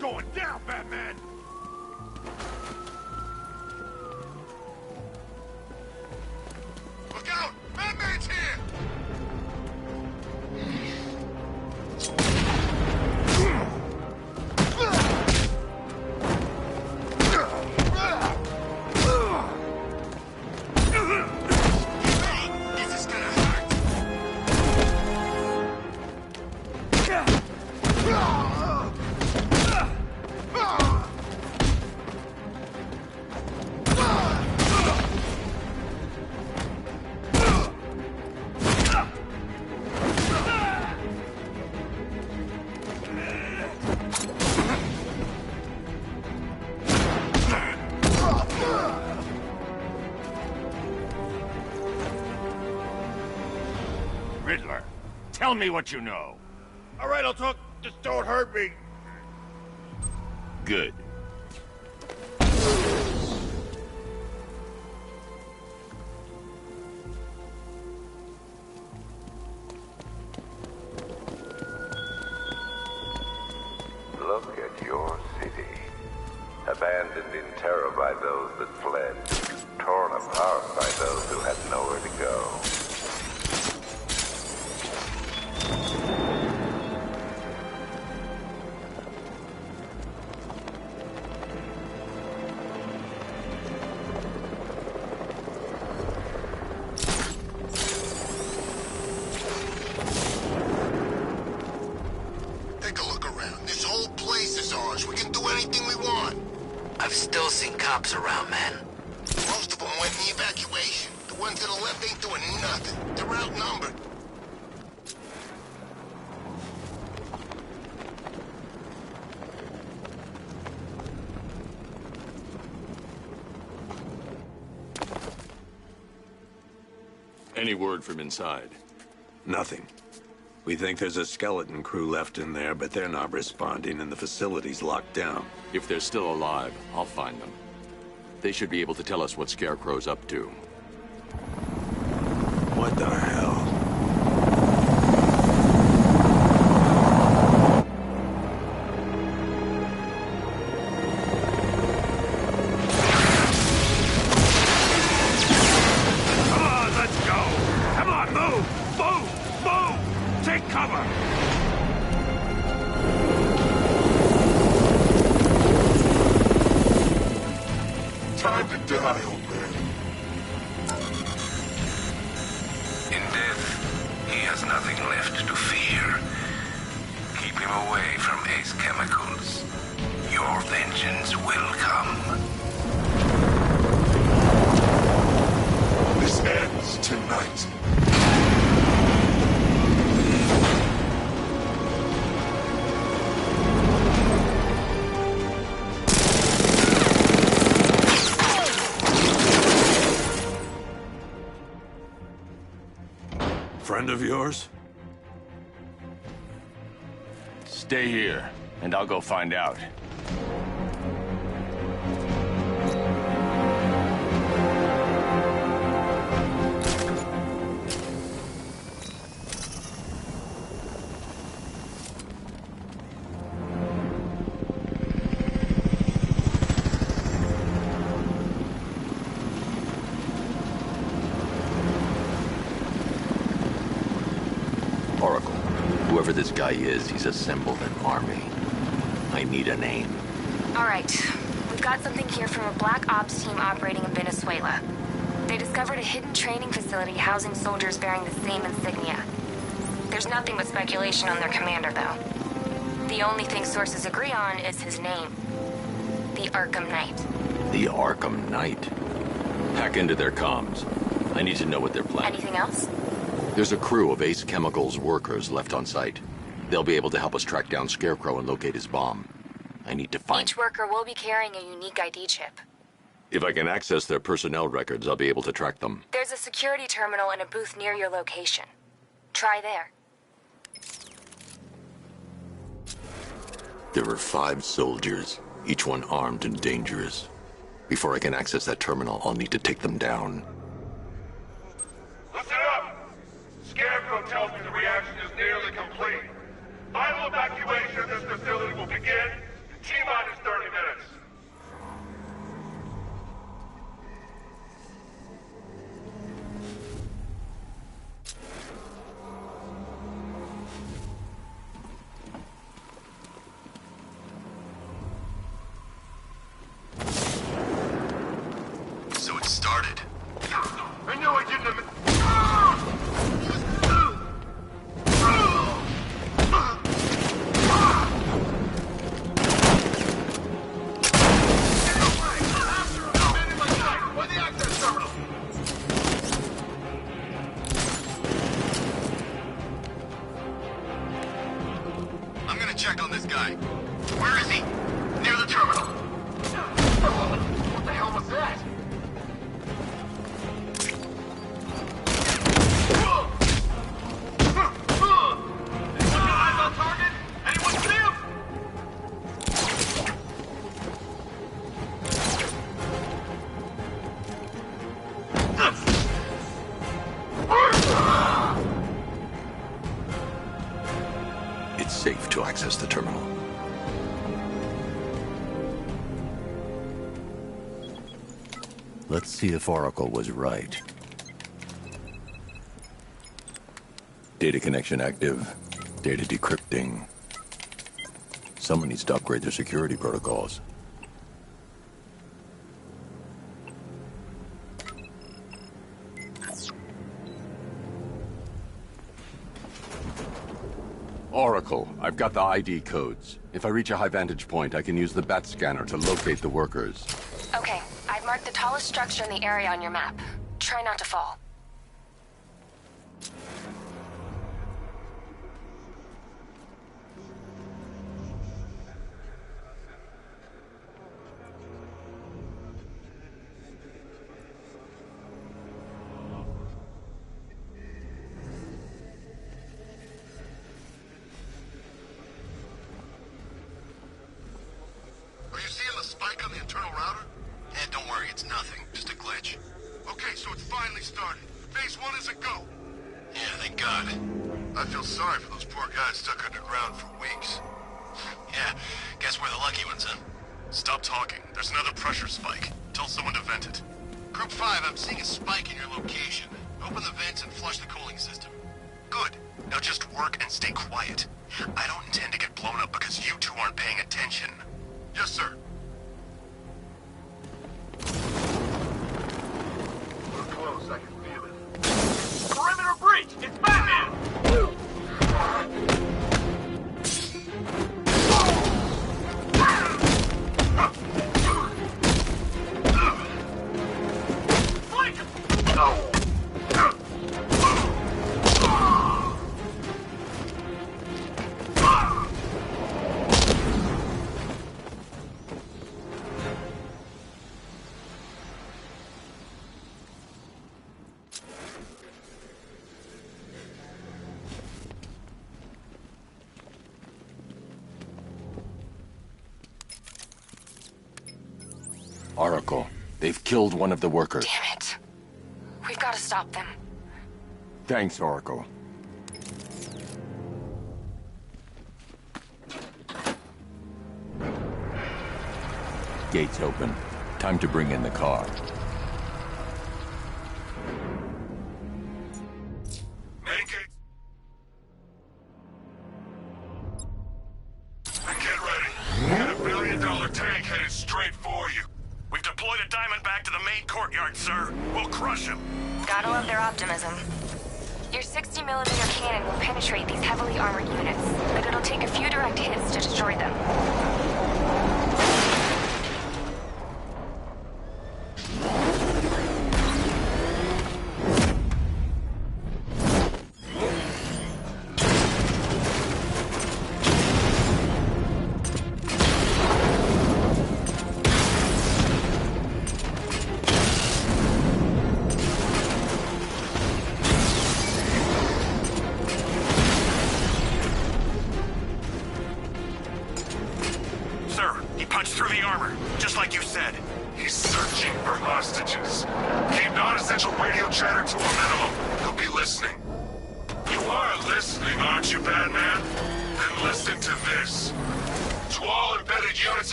Going down, Batman! Look out! Batman's here! This is gonna hurt! Riddler, tell me what you know. All right, I'll talk. Just don't hurt me. Good. Look at your city. Abandoned in terror by those that fled. Torn apart by those who had nowhere to go. Take a look around. This whole place is ours. We can do anything we want. I've still seen cops around, man. Most of them went in the evacuation. The ones to the left ain't doing nothing. They're outnumbered. Any word from inside? Nothing. We think there's a skeleton crew left in there, but they're not responding and the facility's locked down. If they're still alive, I'll find them. They should be able to tell us what Scarecrow's up to. What the hell? Come on, let's go! Come on, move! Move! Move! Take cover! Time to die, old man. In death, he has nothing left to fear. Keep him away from Ace Chemicals. Your vengeance will come. This ends tonight. Friend of yours? Stay here, and I'll go find out. Whoever this guy is, he's assembled an army. I need a name. All right. We've got something here from a Black Ops team operating in Venezuela. They discovered a hidden training facility housing soldiers bearing the same insignia. There's nothing but speculation on their commander, though. The only thing sources agree on is his name. The Arkham Knight. The Arkham Knight? Hack into their comms. I need to know what they're planning. Anything else? There's a crew of Ace Chemicals workers left on site. They'll be able to help us track down Scarecrow and locate his bomb. I need to find... Each worker will be carrying a unique ID chip. If I can access their personnel records, I'll be able to track them. There's a security terminal in a booth near your location. Try there. There are 5 soldiers, each one armed and dangerous. Before I can access that terminal, I'll need to take them down. Listen up! Scarecrow tells me the reaction is nearly complete. Final evacuation of this facility will begin in T-minus 30 minutes. So it started. I knew I didn't have... I'm gonna check on this guy. Where is he? Near the terminal. What the hell was that? Anyone got eyes on target? Anyone see him? It's safe to access the terminal. Let's see if Oracle was right. Data connection active. Data decrypting. Someone needs to upgrade their security protocols. Oracle, I've got the ID codes. If I reach a high vantage point, I can use the bat scanner to locate the workers. Okay, I've marked the tallest structure in the area on your map. Try not to fall. Are you seeing the spike on the internal router? Don't worry, it's nothing. Just a glitch. Okay, so it's finally started. Phase 1 is a go. Yeah, thank God. I feel sorry for those poor guys stuck underground for weeks. Yeah, guess we're the lucky ones, huh? Stop talking. There's another pressure spike. Tell someone to vent it. Group 5, I'm seeing a spike in your location. Open the vents and flush the cooling system. Good. Now just work and stay quiet. I don't intend to get blown up because you two aren't paying attention. Yes, sir. We're close, I can feel it. Perimeter breach! It's Batman! Flank him! Oracle, they've killed one of the workers. Damn it. We've got to stop them. Thanks, Oracle. Gates open. Time to bring in the car. Make it. And get ready. Got $1 billion tank headed straight for you. We've deployed a diamond back to the main courtyard. yard, sir. We'll crush him. Gotta love their optimism. Your 60mm cannon will penetrate these heavily armored units, but it'll take a few direct hits to destroy them.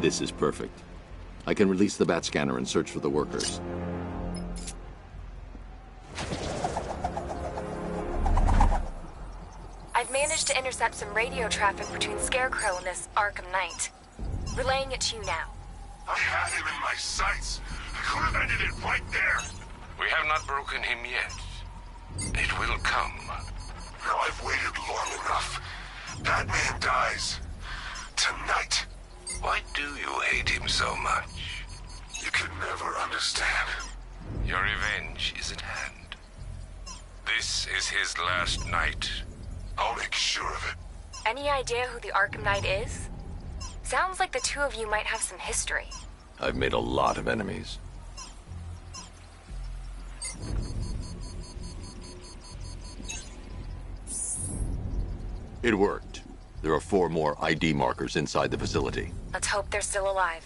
This is perfect. I can release the bat scanner and search for the workers. I've managed to intercept some radio traffic between Scarecrow and this Arkham Knight. Relaying it to you now. I had him in my sights. I could have ended it right there. We have not broken him yet. It will come. Now I've waited long enough. Batman dies. Tonight. Why do you hate him so much? You can never understand. Your revenge is at hand. This is his last night. I'll make sure of it. Any idea who the Arkham Knight is? Sounds like the two of you might have some history. I've made a lot of enemies. It worked. There are 4 more ID markers inside the facility. Let's hope they're still alive.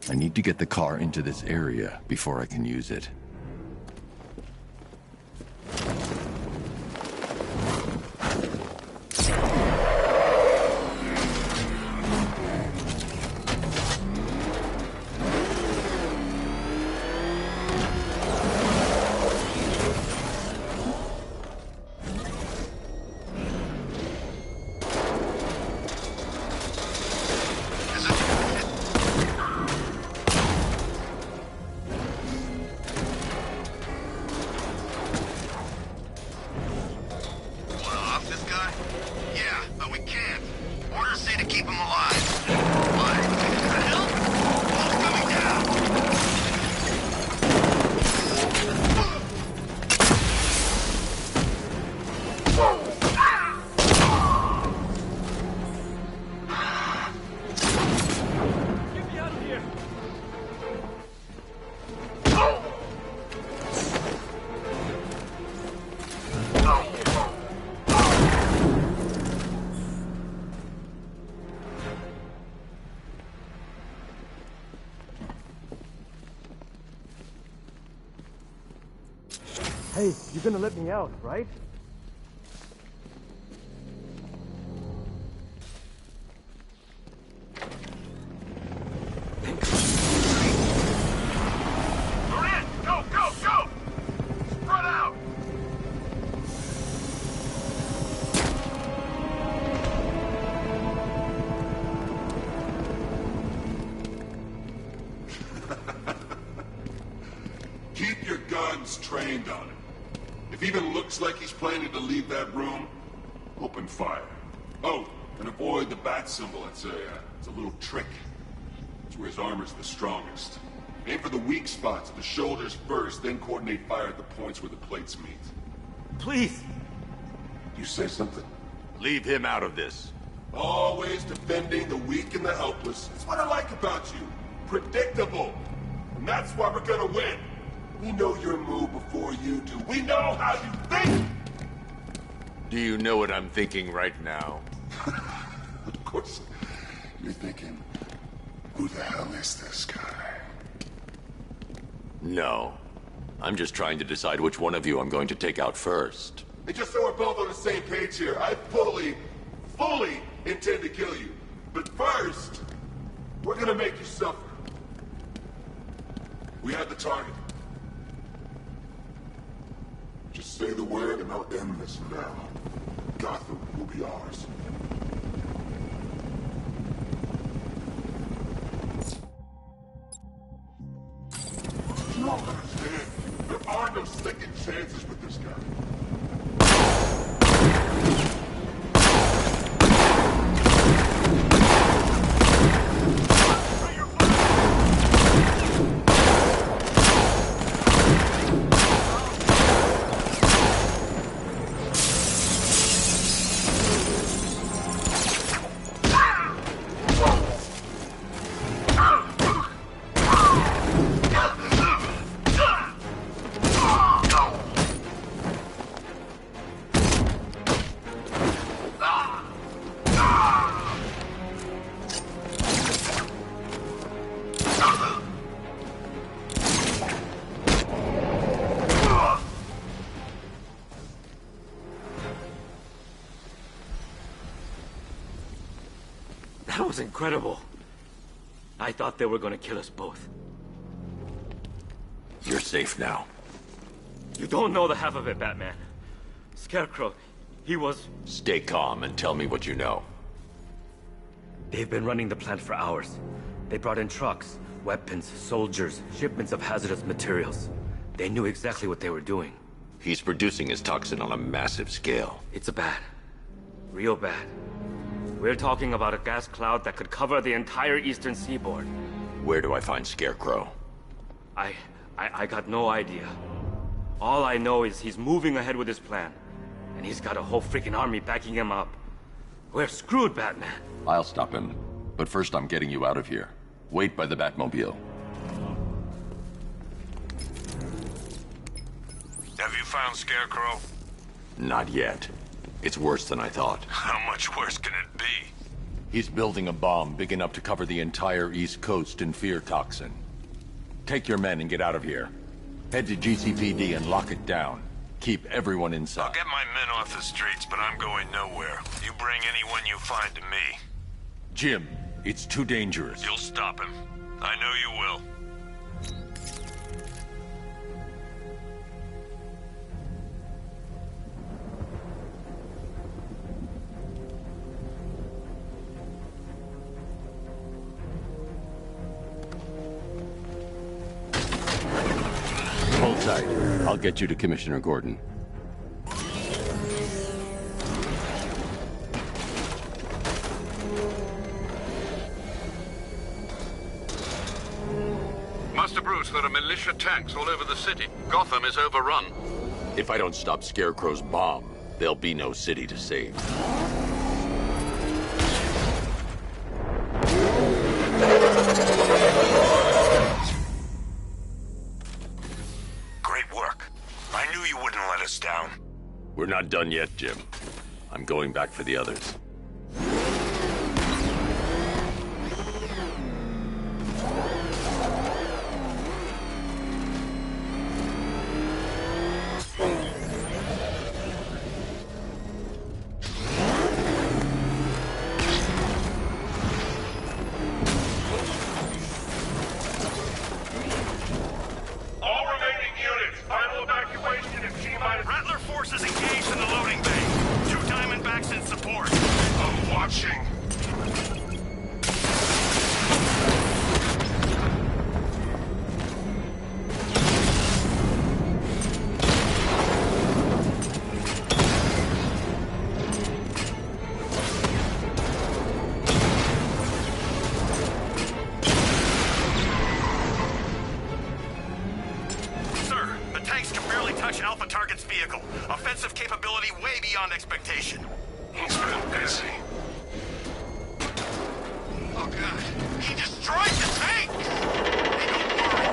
I need to get the car into this area before I can use it. Hey, you're gonna let me out, right? Go, go, go! Spread out! Keep your guns trained on him. If he even looks like he's planning to leave that room, open fire. Oh, and avoid the bat symbol. It's a little trick. It's where his armor's the strongest. Aim for the weak spots, the shoulders first, then coordinate fire at the points where the plates meet. Please! You say something? Leave him out of this. Always defending the weak and the helpless. That's what I like about you. Predictable. And that's why we're gonna win. We know your move before you do. We know how you think! Do you know what I'm thinking right now? Of course. You're thinking, who the hell is this guy? No. I'm just trying to decide which one of you I'm going to take out first. And just so we're both on the same page here, I fully intend to kill you. But first, we're gonna make you suffer. We have the target. Just say the word and I'll end this now. Gotham will be ours. You don't understand. There are no second chances with this guy. That was incredible. I thought they were gonna kill us both. You're safe now. You don't know the half of it, Batman. Scarecrow, he was... Stay calm and tell me what you know. They've been running the plant for hours. They brought in trucks, weapons, soldiers, shipments of hazardous materials. They knew exactly what they were doing. He's producing his toxin on a massive scale. It's bad. Real bad. We're talking about a gas cloud that could cover the entire eastern seaboard. Where do I find Scarecrow? I got no idea. All I know is he's moving ahead with his plan. And he's got a whole freaking army backing him up. We're screwed, Batman. I'll stop him. But first I'm getting you out of here. Wait by the Batmobile. Have you found Scarecrow? Not yet. It's worse than I thought. How much worse can it be? He's building a bomb big enough to cover the entire East Coast in fear toxin. Take your men and get out of here. Head to GCPD and lock it down. Keep everyone inside. I'll get my men off the streets, but I'm going nowhere. You bring anyone you find to me. Jim, it's too dangerous. You'll stop him. I know you will. Hold tight. I'll get you to Commissioner Gordon. Master Bruce, there are militia tanks all over the city. Gotham is overrun. If I don't stop Scarecrow's bomb, there'll be no city to save. Great work. I knew you wouldn't let us down. We're not done yet, Jim. I'm going back for the others. watching! Alpha target's vehicle. Offensive capability way beyond expectation. He's been busy. Oh god. He destroyed the tank! Hey, don't worry.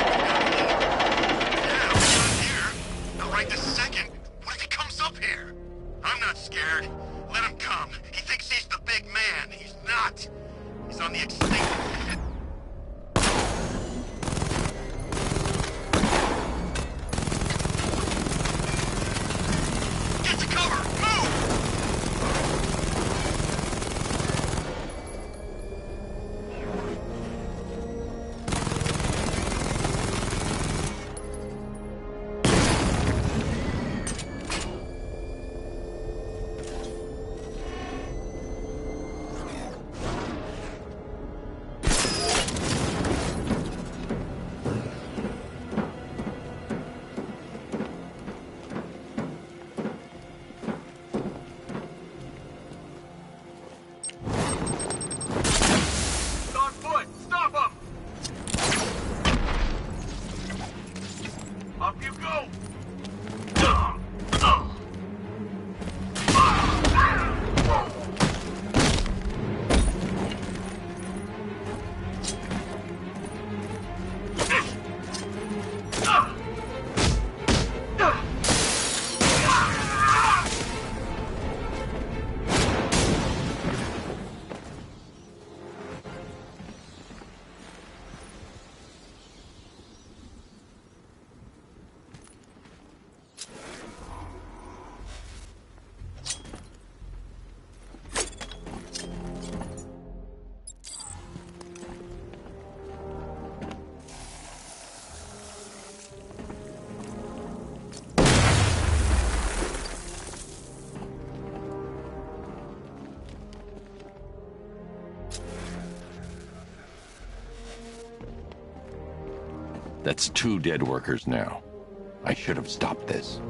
Yeah, we're not here. Not right this second. What if he comes up here? I'm not scared. Let him come. He thinks he's the big man. He's not. He's on the extinct... That's 2 dead workers now. I should have stopped this.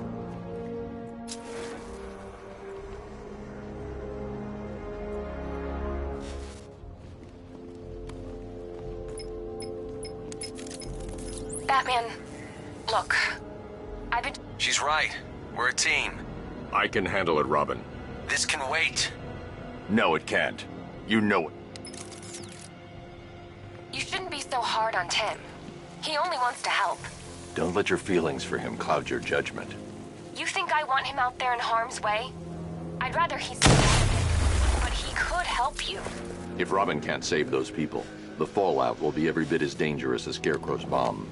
Batman, look. I've been... She's right. We're a team. I can handle it, Robin. This can wait. No, it can't. You know it. You shouldn't be so hard on Tim. He only wants to help. Don't let your feelings for him cloud your judgment. You think I want him out there in harm's way? I'd rather he's dead, but he could help you. If Robin can't save those people, the fallout will be every bit as dangerous as Scarecrow's bomb.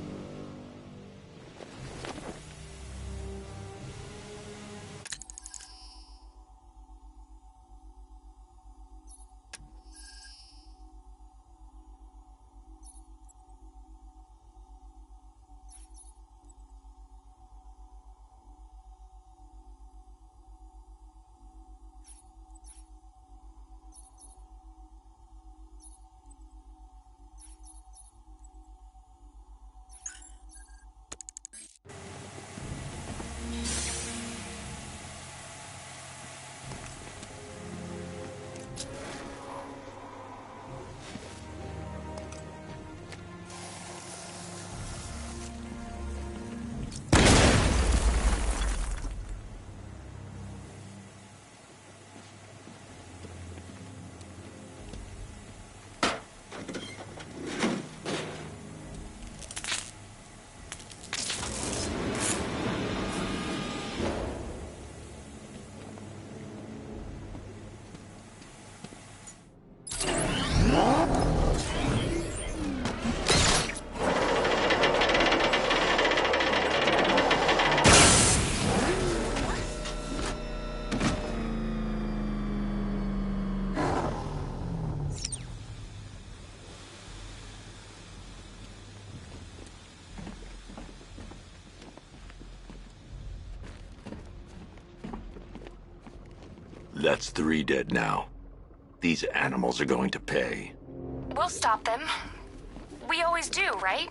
That's 3 dead now. These animals are going to pay. We'll stop them. We always do, right?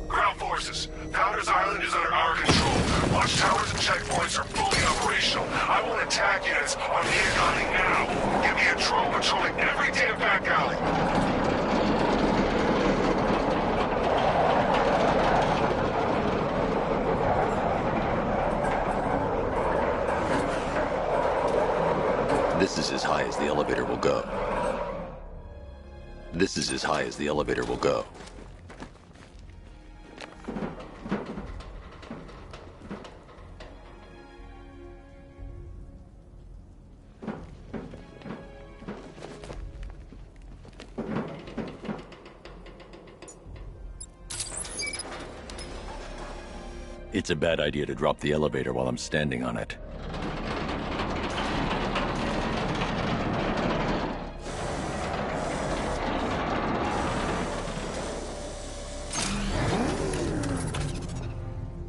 Ground forces, Founders Island is under our control. Watchtowers and checkpoints are fully operational. I want attack units on the incoming now. Give me a drone patrolling every damn back alley. This is as high as the elevator will go. This is as high as the elevator will go. It's a bad idea to drop the elevator while I'm standing on it.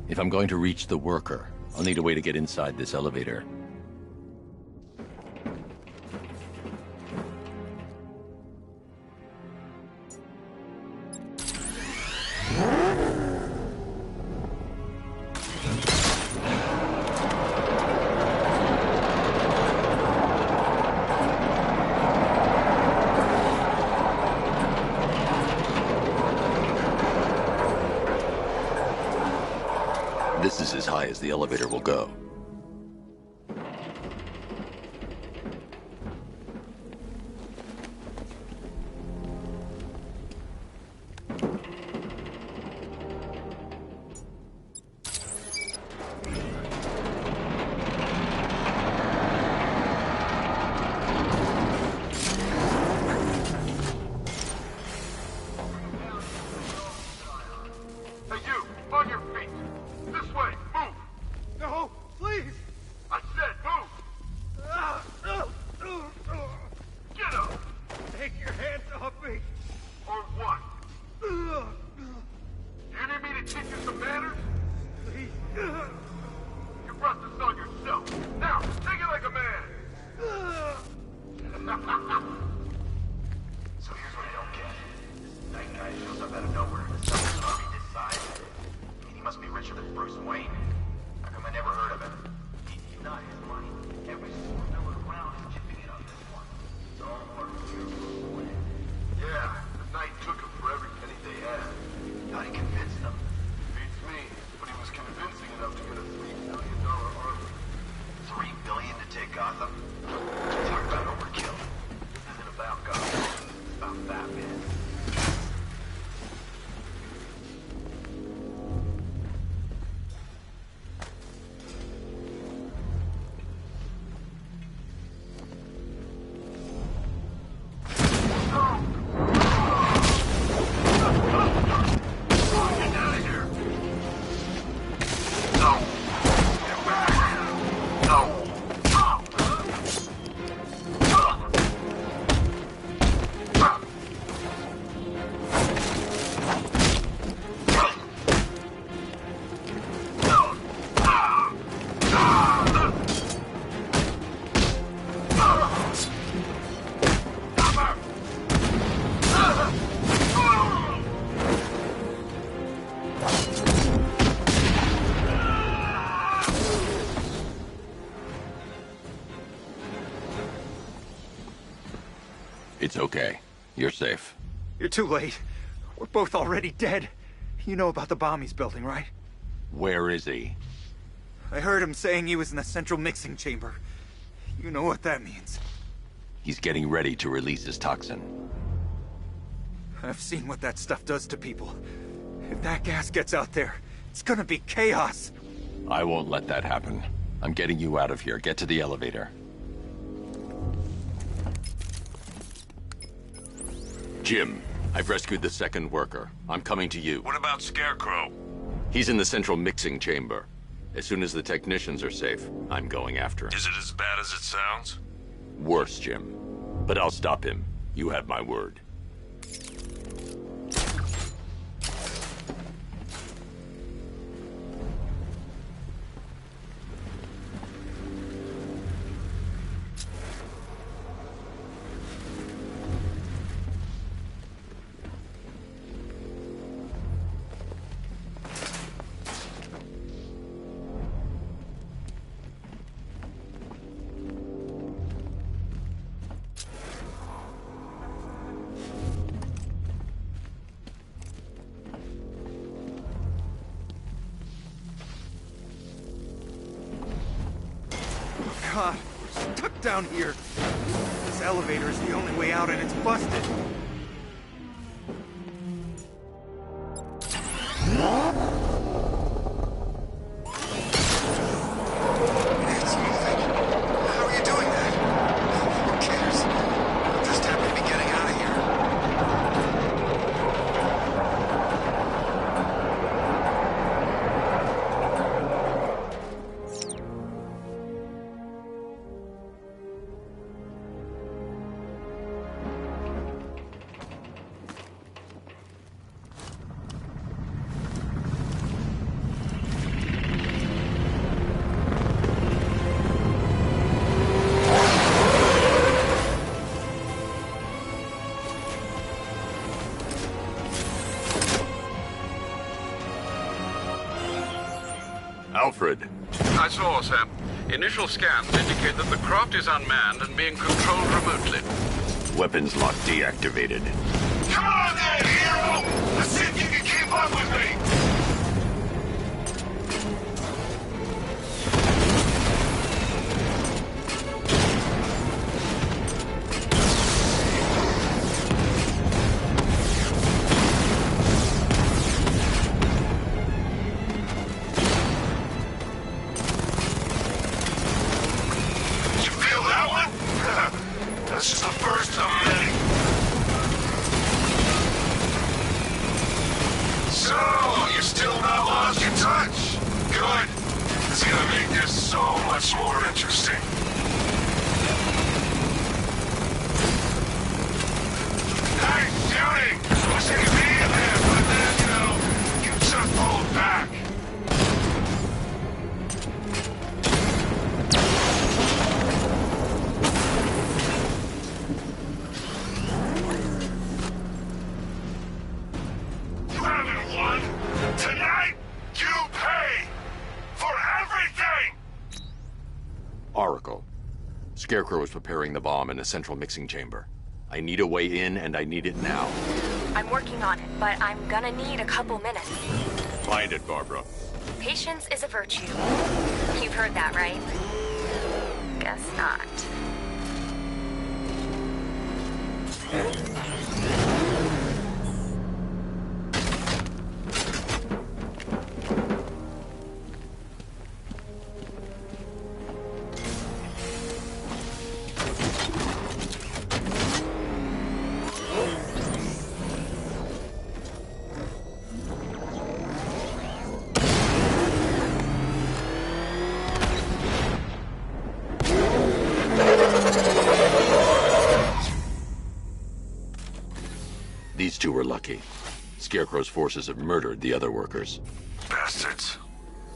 If I'm going to reach the worker, I'll need a way to get inside this elevator. This is as high as the elevator will go. Hey, you, on your feet. This way, move. No, please. I said move. Get up. Take your hands off me. Or what? You need me to teach you some manners? Please. You brought this on yourself. Now, take it like a man. So here's what I don't get. Night guy shows up out of nowhere and summons an army this size. I mean, he must be richer than Bruce Wayne. How come I never heard of him? He's not his money. Every single miller around is chipping in on this one. It's all part of your Bruce Wayne. Yeah, the Knight took him for every penny they had. Thought he convinced them. Beats me, but he was convincing enough to get a $3 billion army. $3 billion to take Gotham? Talk about overkill. This isn't about Gotham. It's about Batman. It's okay. You're safe. You're too late. We're both already dead. You know about the bomb he's building, right? Where is he? I heard him saying he was in the central mixing chamber. You know what that means. He's getting ready to release his toxin. I've seen what that stuff does to people. If that gas gets out there, it's gonna be chaos. I won't let that happen. I'm getting you out of here. Get to the elevator. Jim, I've rescued the second worker. I'm coming to you. What about Scarecrow? He's in the central mixing chamber. As soon as the technicians are safe, I'm going after him. Is it as bad as it sounds? Worse, Jim. But I'll stop him. You have my word. God, we're stuck down here. This elevator is the only way out and it's busted. It's moving. How are you doing that? Who cares? I'm just happy to be getting out of here. Alfred. I saw, Sam. Initial scans indicate that the craft is unmanned and being controlled remotely. Weapons lock deactivated. Come on then, hero! Let's see if you can keep up with me! You feel that one? That's just the first of many. So, you still not lost your touch? Good. It's gonna make this so much more interesting. Nice shooting! Wish I could be in there, but then, you know, you just pulled back. You haven't won. Tonight, you pay for everything! Oracle. Scarecrow is preparing the bomb in a central mixing chamber. I need a way in, and I need it now. I'm working on it, but I'm gonna need a couple minutes. Find it, Barbara. Patience is a virtue. You've heard that, right? Guess not. These two were lucky. Scarecrow's forces have murdered the other workers. Bastards.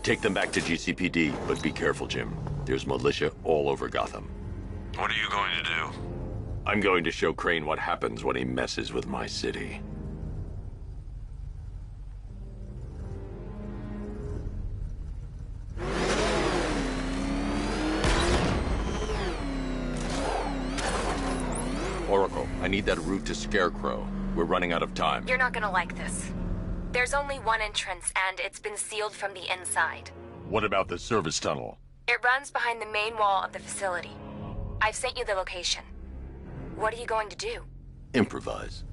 Take them back to GCPD, but be careful, Jim. There's militia all over Gotham. What are you going to do? I'm going to show Crane what happens when he messes with my city. Oracle, I need that route to Scarecrow. We're running out of time. You're not gonna like this. There's only one entrance, and it's been sealed from the inside. What about the service tunnel? It runs behind the main wall of the facility. I've sent you the location. What are you going to do? Improvise.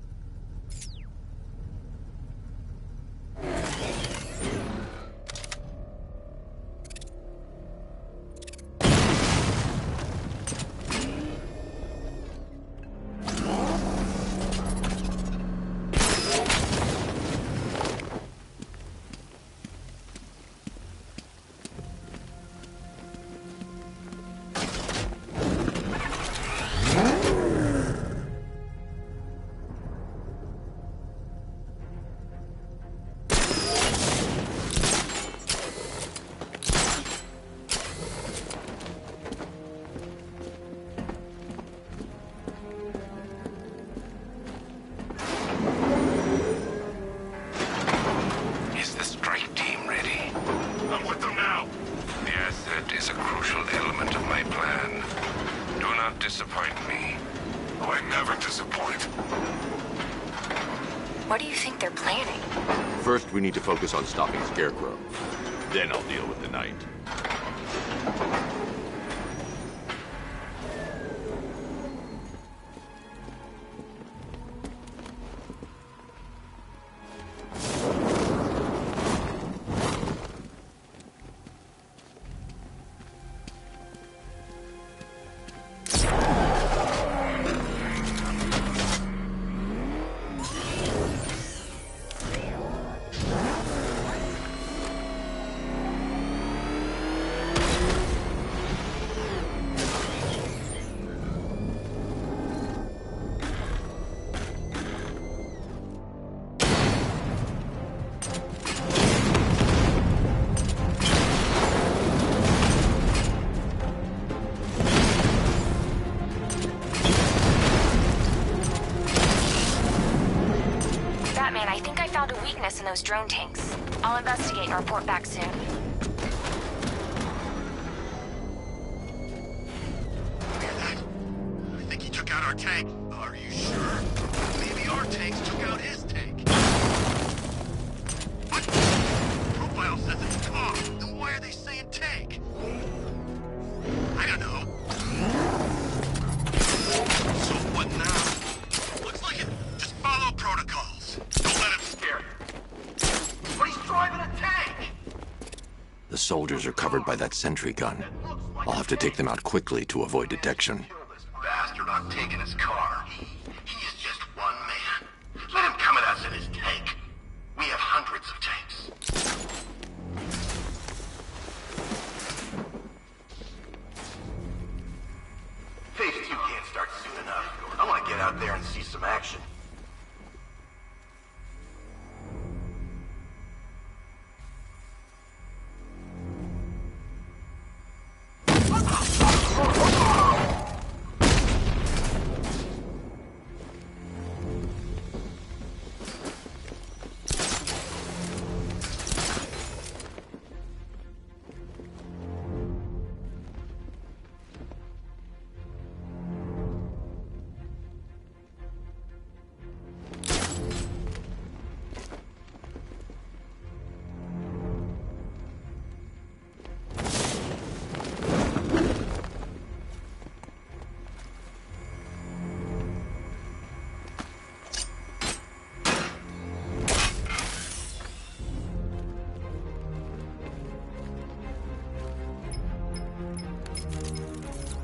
is a crucial element of my plan. Do not disappoint me. Oh, I never disappoint. What do you think they're planning? First, we need to focus on stopping Scarecrow. Then I'll deal with the Knight. In those drone tanks. I'll investigate and report back soon. Hear that? I think he took out our tank. Are you sure? Maybe our tanks took out his tank. What? Profile says it's car. Then why are they saying tank? I don't know. So what now? Looks like it. Just follow protocols. Don't let him scare you. But he's driving a tank! The soldiers are covered by that sentry gun. I'll have to take them out quickly to avoid detection. This bastard on taking his car. He is just one man. Let him come at us in his tank. We have hundreds of tanks. Phase 2 can't start soon enough. I want to get out there and see some action.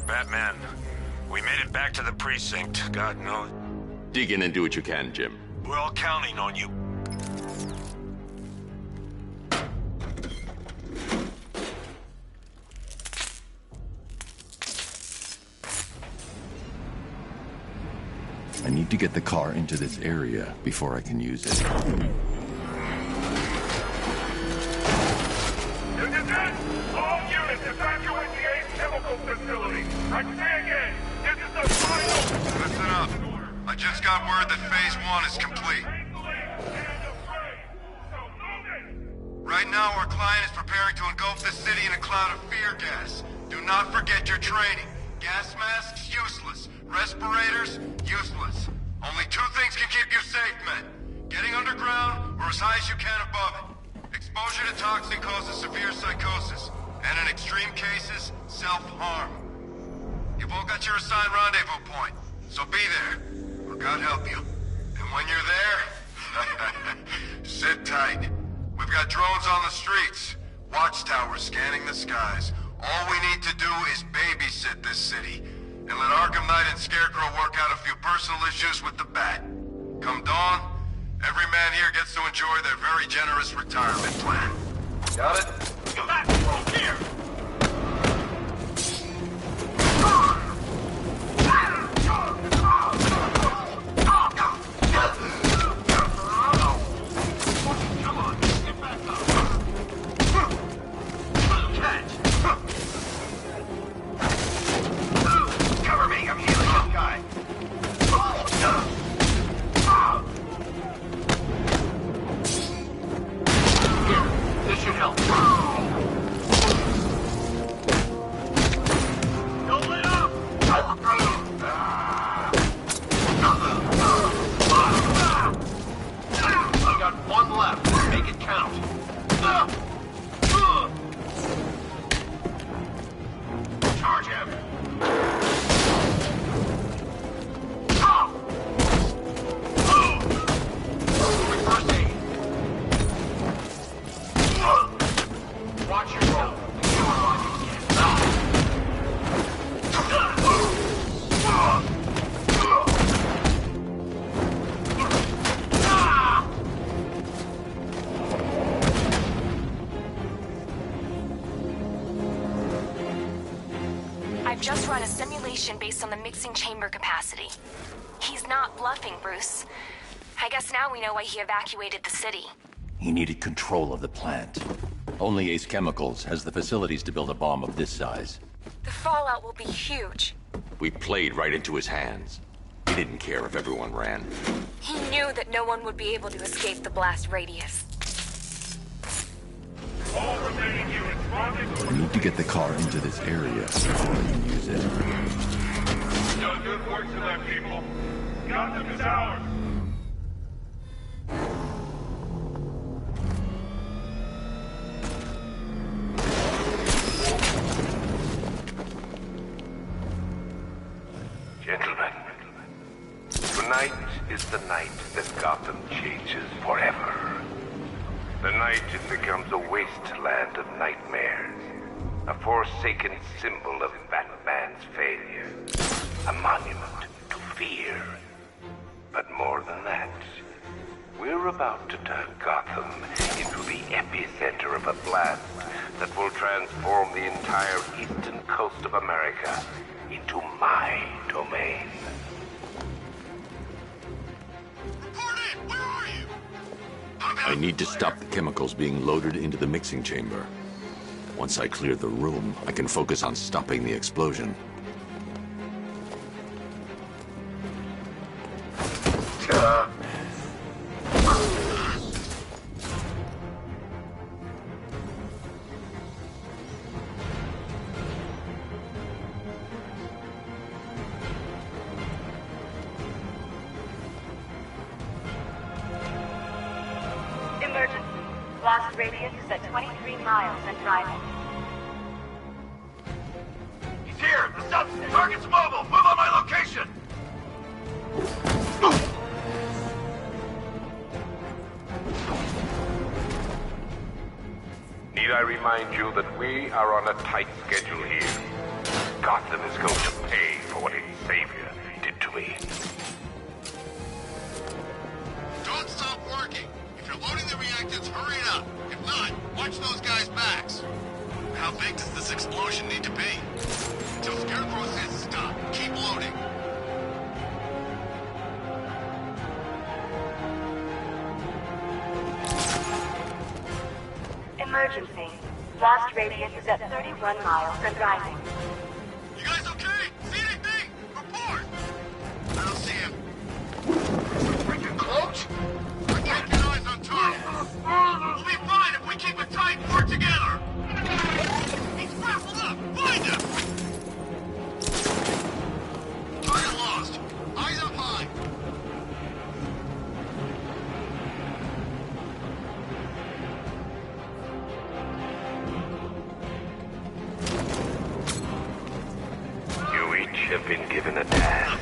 Batman, we made it back to the precinct. God knows. Dig in and do what you can, Jim. We're all counting on you. I need to get the car into this area before I can use it. All units evacuate the Ace Chemical Facility. I say again, this is the final... Listen up. I just got word that Phase 1 is complete. Right now, our client is preparing to engulf the city in a cloud of fear gas. Do not forget your training. Gas masks, useless. Respirators, useless. Only two things can keep you safe, men. Getting underground, or as high as you can above it. Exposure to toxin causes severe psychosis, and in extreme cases, self-harm. You've all got your assigned rendezvous point, so be there, or God help you. And when you're there, sit tight. We've got drones on the streets, watchtowers scanning the skies. All we need to do is babysit this city, and let Arkham Knight and Scarecrow work out a few personal issues with the Bat. Come dawn, every man here gets to enjoy their very generous retirement plan. Got it? Come back, here! Cover me, I'm healing this guy. This should help. I've just run a simulation based on the mixing chamber capacity. He's not bluffing, Bruce. I guess now we know why he evacuated the city. He needed control of the plant. Only Ace Chemicals has the facilities to build a bomb of this size. The fallout will be huge. We played right into his hands. He didn't care if everyone ran. He knew that no one would be able to escape the blast radius. All remaining units, rendezvous. We need to get the car into this area before we can use it. Done good work to that, people. Gotham is ours. Gentlemen, tonight is the night that Gotham changes forever. The night it becomes a wasteland of nightmares, a forsaken symbol of Batman's failure, a monument to fear. But more than that, we're about to turn Gotham into the epicenter of a blast that will transform the entire eastern coast of America into my domain. I need to stop the chemicals being loaded into the mixing chamber. Once I clear the room, I can focus on stopping the explosion. Emergency. Blast radius is at 23 miles and driving. He's here! The sub target's mobile! Move on my location! Need I remind you that we are on a tight schedule here? Gotham is going to pay for what its savior did to me. Don't stop working. If you're loading the reactors, hurry it up. If not, watch those guys' backs. How big does this explosion need to be? Until Scarecrow says stop, keep loading. Emergency. Blast radius is at 31 miles and rising. You guys okay? See anything? Report! I don't see him. Freaking close? I can't get eyes on target. We'll be fine if we keep it tight and work together. He's grappled up. Find him! Target lost. Eyes up high. You each have been given a task.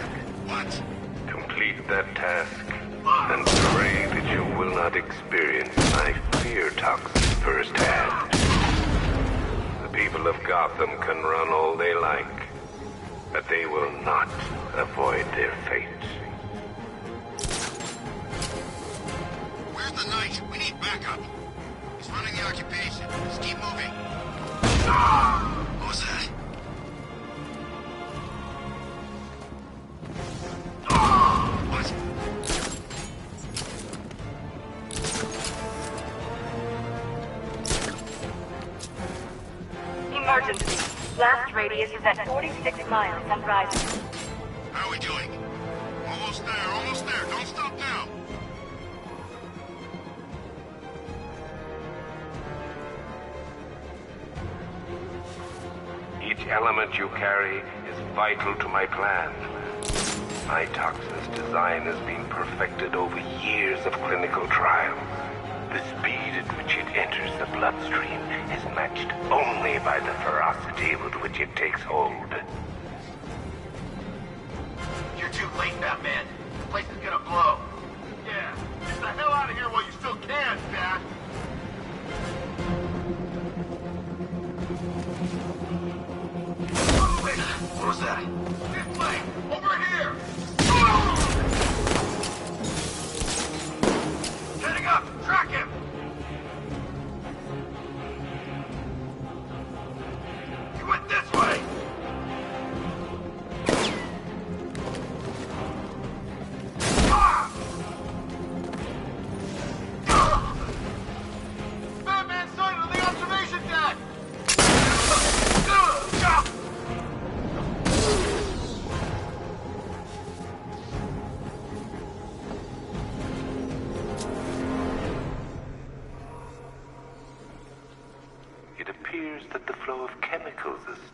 What? Complete that task, and pray that you will not experience my fear toxin firsthand. The people of Gotham can run all they like, but they will not avoid their fate. Where's the Knight? We need backup. He's running the occupation. Just keep moving. What was that? What? Emergency. Blast radius is at 46 miles and rising. How are we doing? Almost there, almost there. Don't stop now. Each element you carry is vital to my plan. My toxin's design has been perfected over years of clinical trial. The speed at which it enters the bloodstream is matched only by the ferocity with which it takes hold. You're too late, Batman. The place is gonna blow. Yeah, get the hell out of here while you still can, Dad. Oh, wait, what was that? This way, over here! Heading up, track him! He went this way!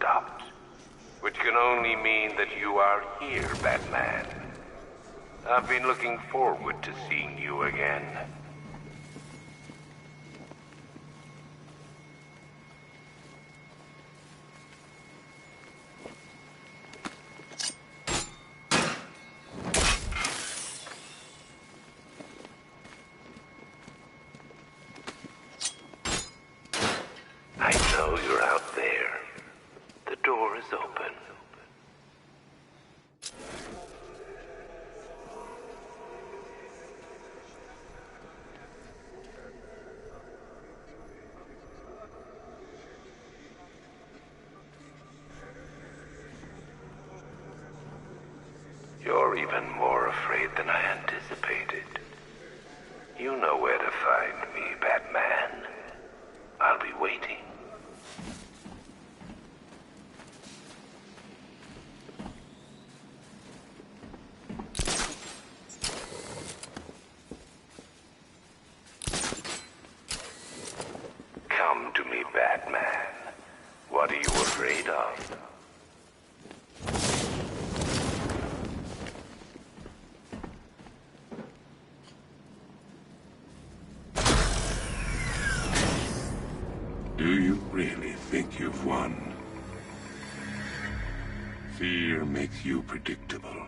stopped. Which can only mean that you are here, Batman. I've been looking forward to seeing you again. I know you're out there. The door is open. You're even more afraid than I anticipated. You know where to find me, Batman. I'll be waiting. Come to me, Batman. What are you afraid of? Do you really think you've won? Fear makes you predictable.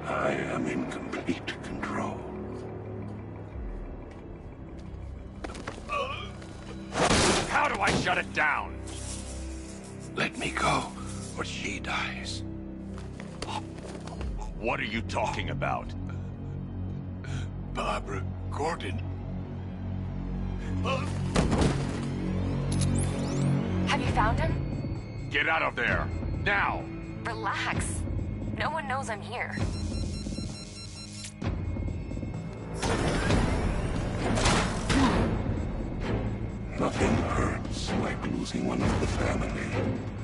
I am in complete control. How do I shut it down? Let me go, or she dies. What are you talking about? Barbara Gordon. Have you found him? Get out of there! Now! Relax. No one knows I'm here. Nothing hurts like losing one of the family.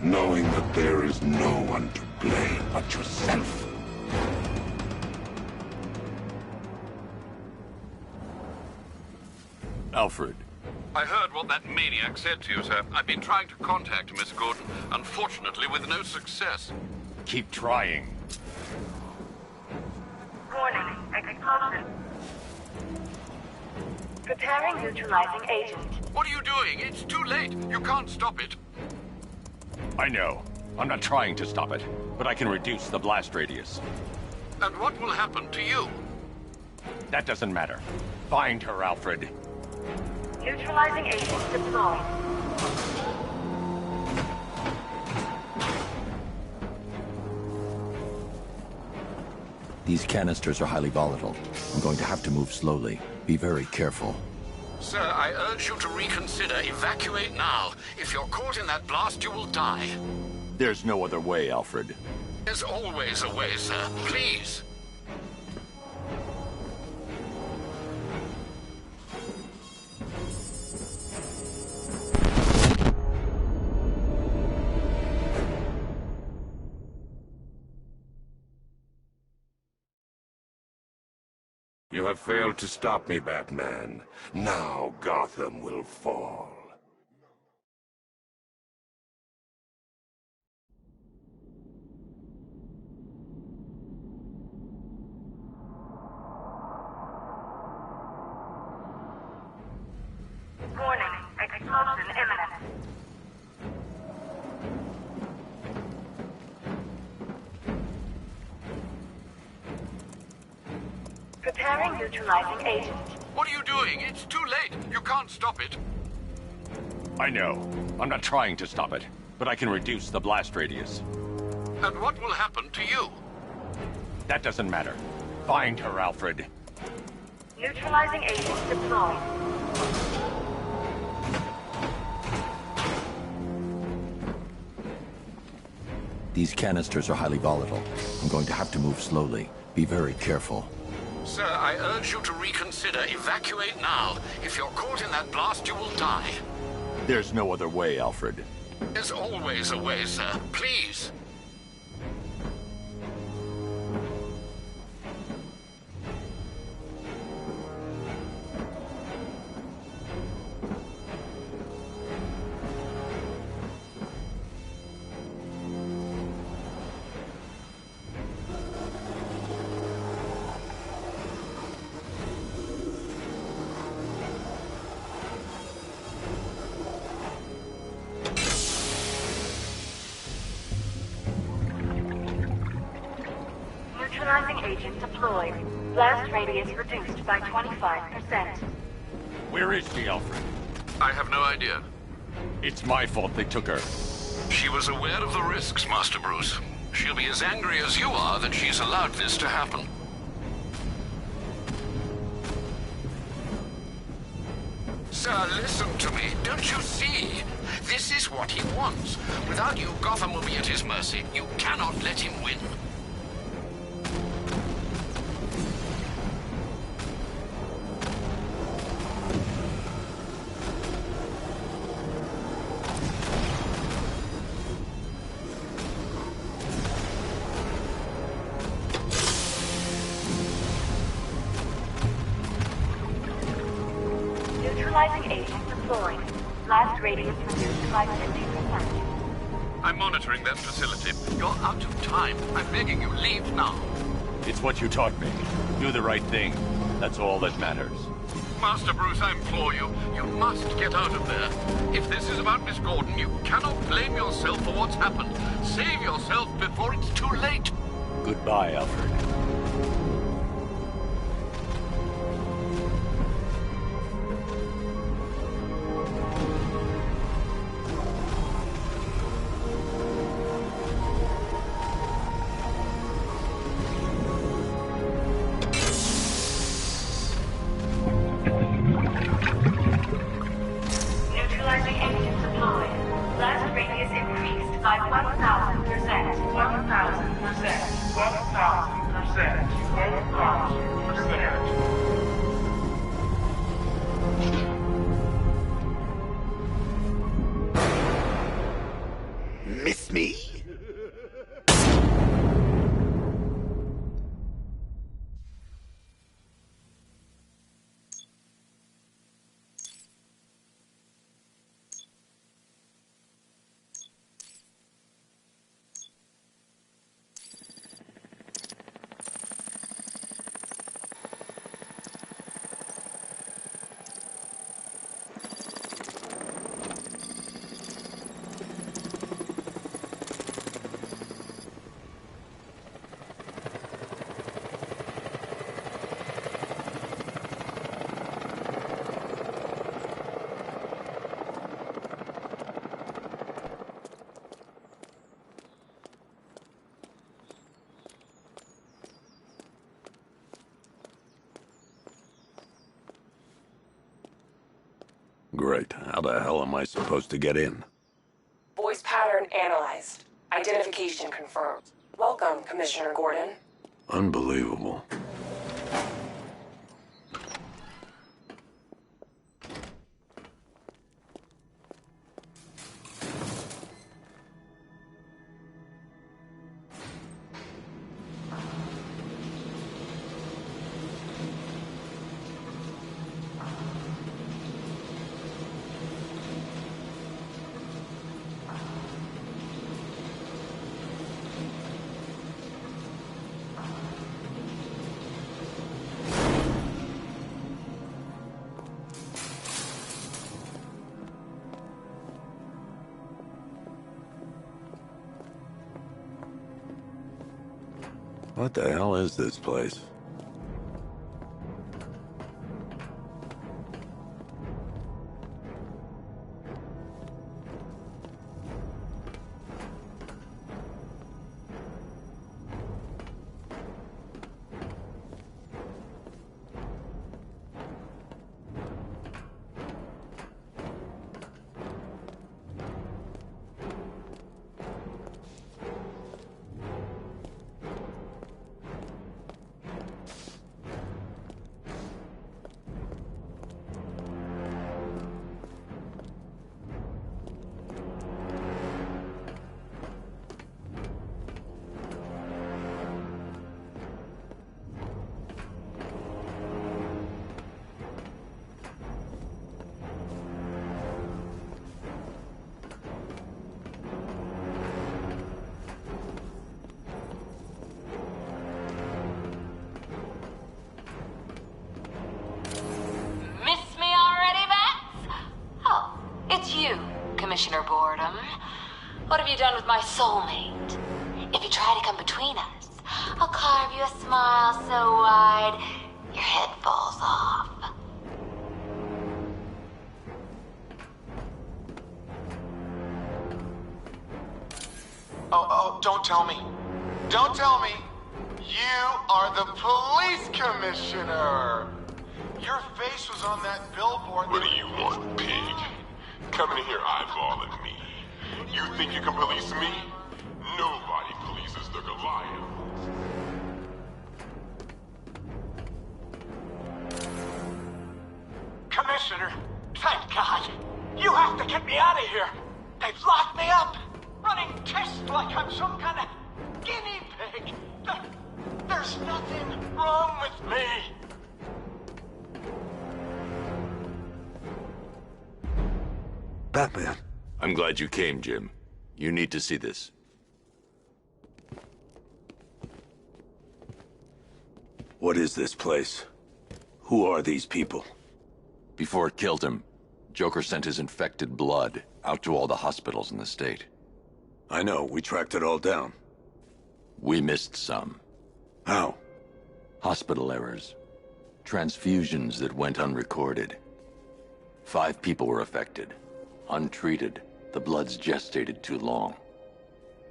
Knowing that there is no one to blame but yourself. Alfred. I heard what that maniac said to you, sir. I've been trying to contact Miss Gordon, unfortunately with no success. Keep trying. Warning, explosion. Preparing neutralizing agent. What are you doing? It's too late. You can't stop it. I know. I'm not trying to stop it, but I can reduce the blast radius. And what will happen to you? That doesn't matter. Find her, Alfred. Neutralizing agent deployed. These canisters are highly volatile. I'm going to have to move slowly. Be very careful. Sir, I urge you to reconsider. Evacuate now. If you're caught in that blast, you will die. There's no other way, Alfred. There's always a way, sir. Please. You have failed to stop me, Batman. Now Gotham will fall. Warning, explosion imminent. Preparing neutralizing agent. What are you doing? It's too late. You can't stop it. I know. I'm not trying to stop it, but I can reduce the blast radius. And what will happen to you? That doesn't matter. Find her, Alfred. Neutralizing agent deployed. These canisters are highly volatile. I'm going to have to move slowly. Be very careful. Sir, I urge you to reconsider. Evacuate now. If you're caught in that blast, you will die. There's no other way, Alfred. There's always a way, sir. Please. Neutralizing agent deployed. Blast radius reduced by 25%. Where is she, Alfred? I have no idea. It's my fault they took her. She was aware of the risks, Master Bruce. She'll be as angry as you are that she's allowed this to happen. Sir, listen to me. Don't you see? This is what he wants. Without you, Gotham will be at his mercy. You cannot let him win. Neutralizing agent deployed. Blast radius reduced by 50%. I'm monitoring that facility. You're out of time. I'm begging you, leave now. It's what you taught me. Do the right thing. That's all that matters. Master Bruce, I implore you, you must get out of there. If this is about Miss Gordon, you cannot blame yourself for what's happened. Save yourself before it's too late. Goodbye, Alfred. Neutralizing agent deployed. Blast radius increased by 1,000%. 1,000%. 1,000%. 1,000%. Miss me? Great. How the hell am I supposed to get in? Voice pattern analyzed. Identification confirmed. Welcome, Commissioner Gordon. Unbelievable. What the hell is this place? Commissioner Boredom. What have you done with my soulmate? If you try to come between us, I'll carve you a smile so wide, your head falls off. Oh, don't tell me. Don't tell me. You are the police commissioner. Your face was on that billboard. What do you want, pig? Coming here eyeballing me. You think you can police me? Nobody polices the Goliath. Commissioner, thank God. You have to get me out of here. They've locked me up, running tests like I'm some kind of guinea pig. There's nothing wrong with me. Batman. I'm glad you came, Jim. You need to see this. What is this place? Who are these people? Before it killed him, Joker sent his infected blood out to all the hospitals in the state. I know, we tracked it all down. We missed some. How? Hospital errors. Transfusions that went unrecorded. 5 people were affected. Untreated, the blood's gestated too long.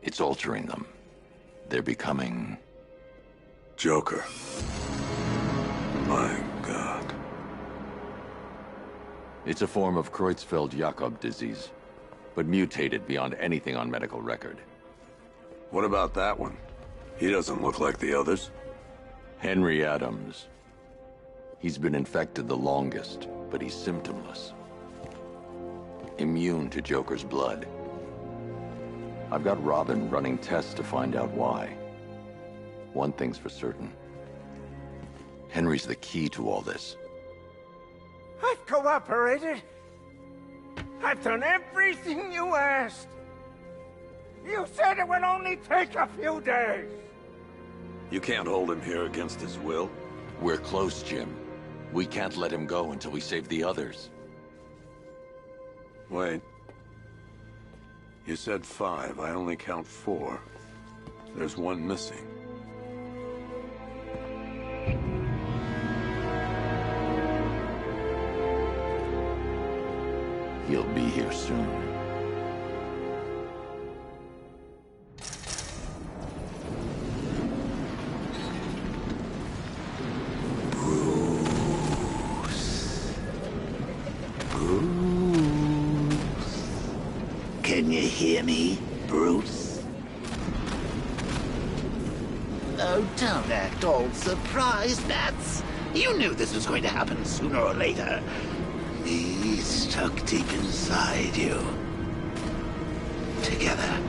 It's altering them. They're becoming... Joker. My God. It's a form of Creutzfeldt-Jakob disease, but mutated beyond anything on medical record. What about that one? He doesn't look like the others. Henry Adams. He's been infected the longest, but he's symptomless. Immune to Joker's blood. I've got Robin running tests to find out why. One thing's for certain. Henry's the key to all this. I've cooperated. I've done everything you asked. You said it would only take a few days. You can't hold him here against his will. We're close, Jim. We can't let him go until we save the others. Wait. You said 5. I only count 4. There's one missing. He'll be here soon. Can you hear me, Bruce? Oh, don't act all surprised, Bats. You knew this was going to happen sooner or later. Me stuck deep inside you. Together,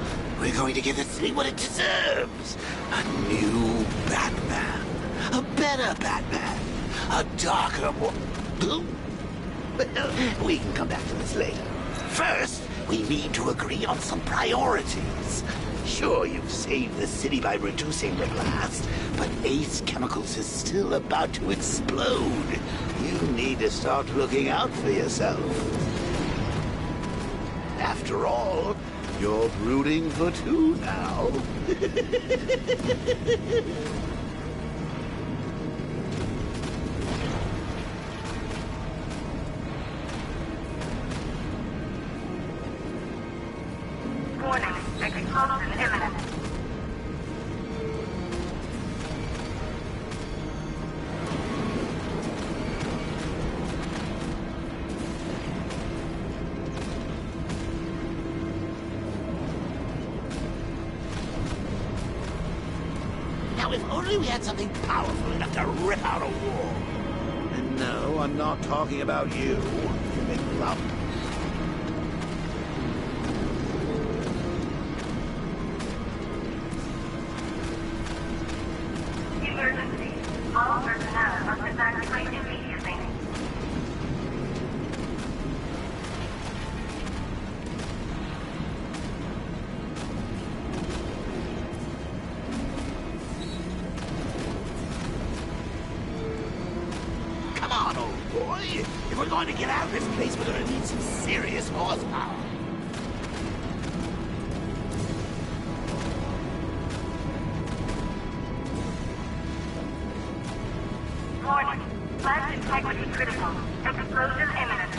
we're going to give the city what it deserves. A new Batman. A better Batman. A darker one. Well, we can come back to this later. First, we need to agree on some priorities. Sure, you've saved the city by reducing the blast, but Ace Chemicals is still about to explode. You need to start looking out for yourself. After all, you're brooding for 2 now. Warning, explosion imminent. Now, if only we had something powerful enough to rip out a wall. And no, I'm not talking about you, you big lump. Emergency. All personnel must evacuate immediately. Come on, old boy. If we're going to get out of this place, we're going to need some serious horsepower. integrity critical. Explosion imminent.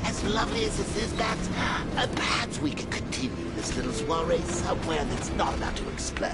As lovely as this is, Bats, perhaps we could continue this little soiree somewhere that's not about to explode.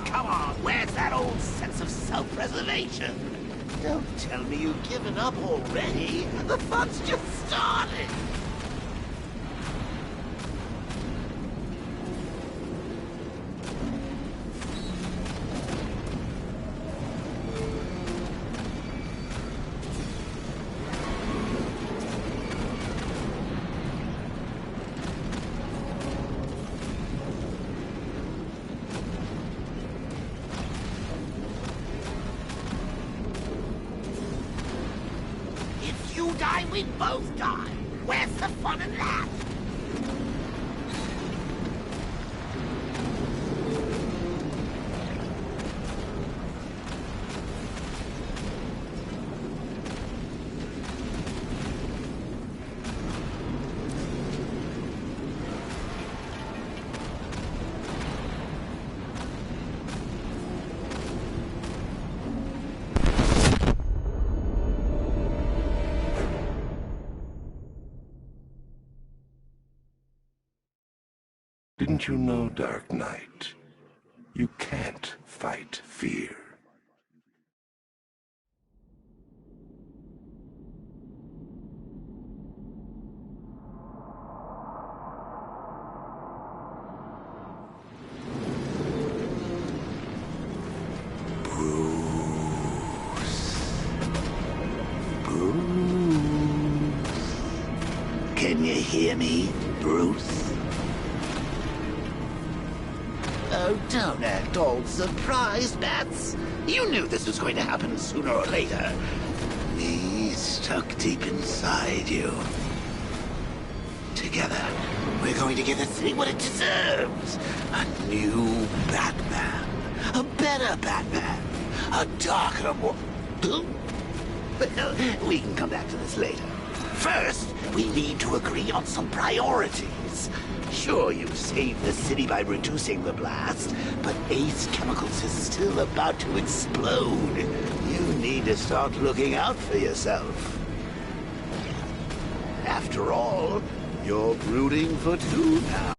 Come on, where's that old sense of self-preservation? Don't tell me you've given up already. The fun's just started. If you die, we both die. Where's the fun in that? Didn't you know, Dark Knight? You can't fight fear. Can you hear me, Bruce? Oh, don't act all surprised, Bats. You knew this was going to happen sooner or later. Me stuck deep inside you. Together, we're going to give the city what it deserves. A new Batman. A better Batman. A darker, more... Well, we can come back to this later. First, we need to agree on some priorities. Sure, you saved the city by reducing the blast, but Ace Chemicals is still about to explode. You need to start looking out for yourself. After all, you're brooding for two now.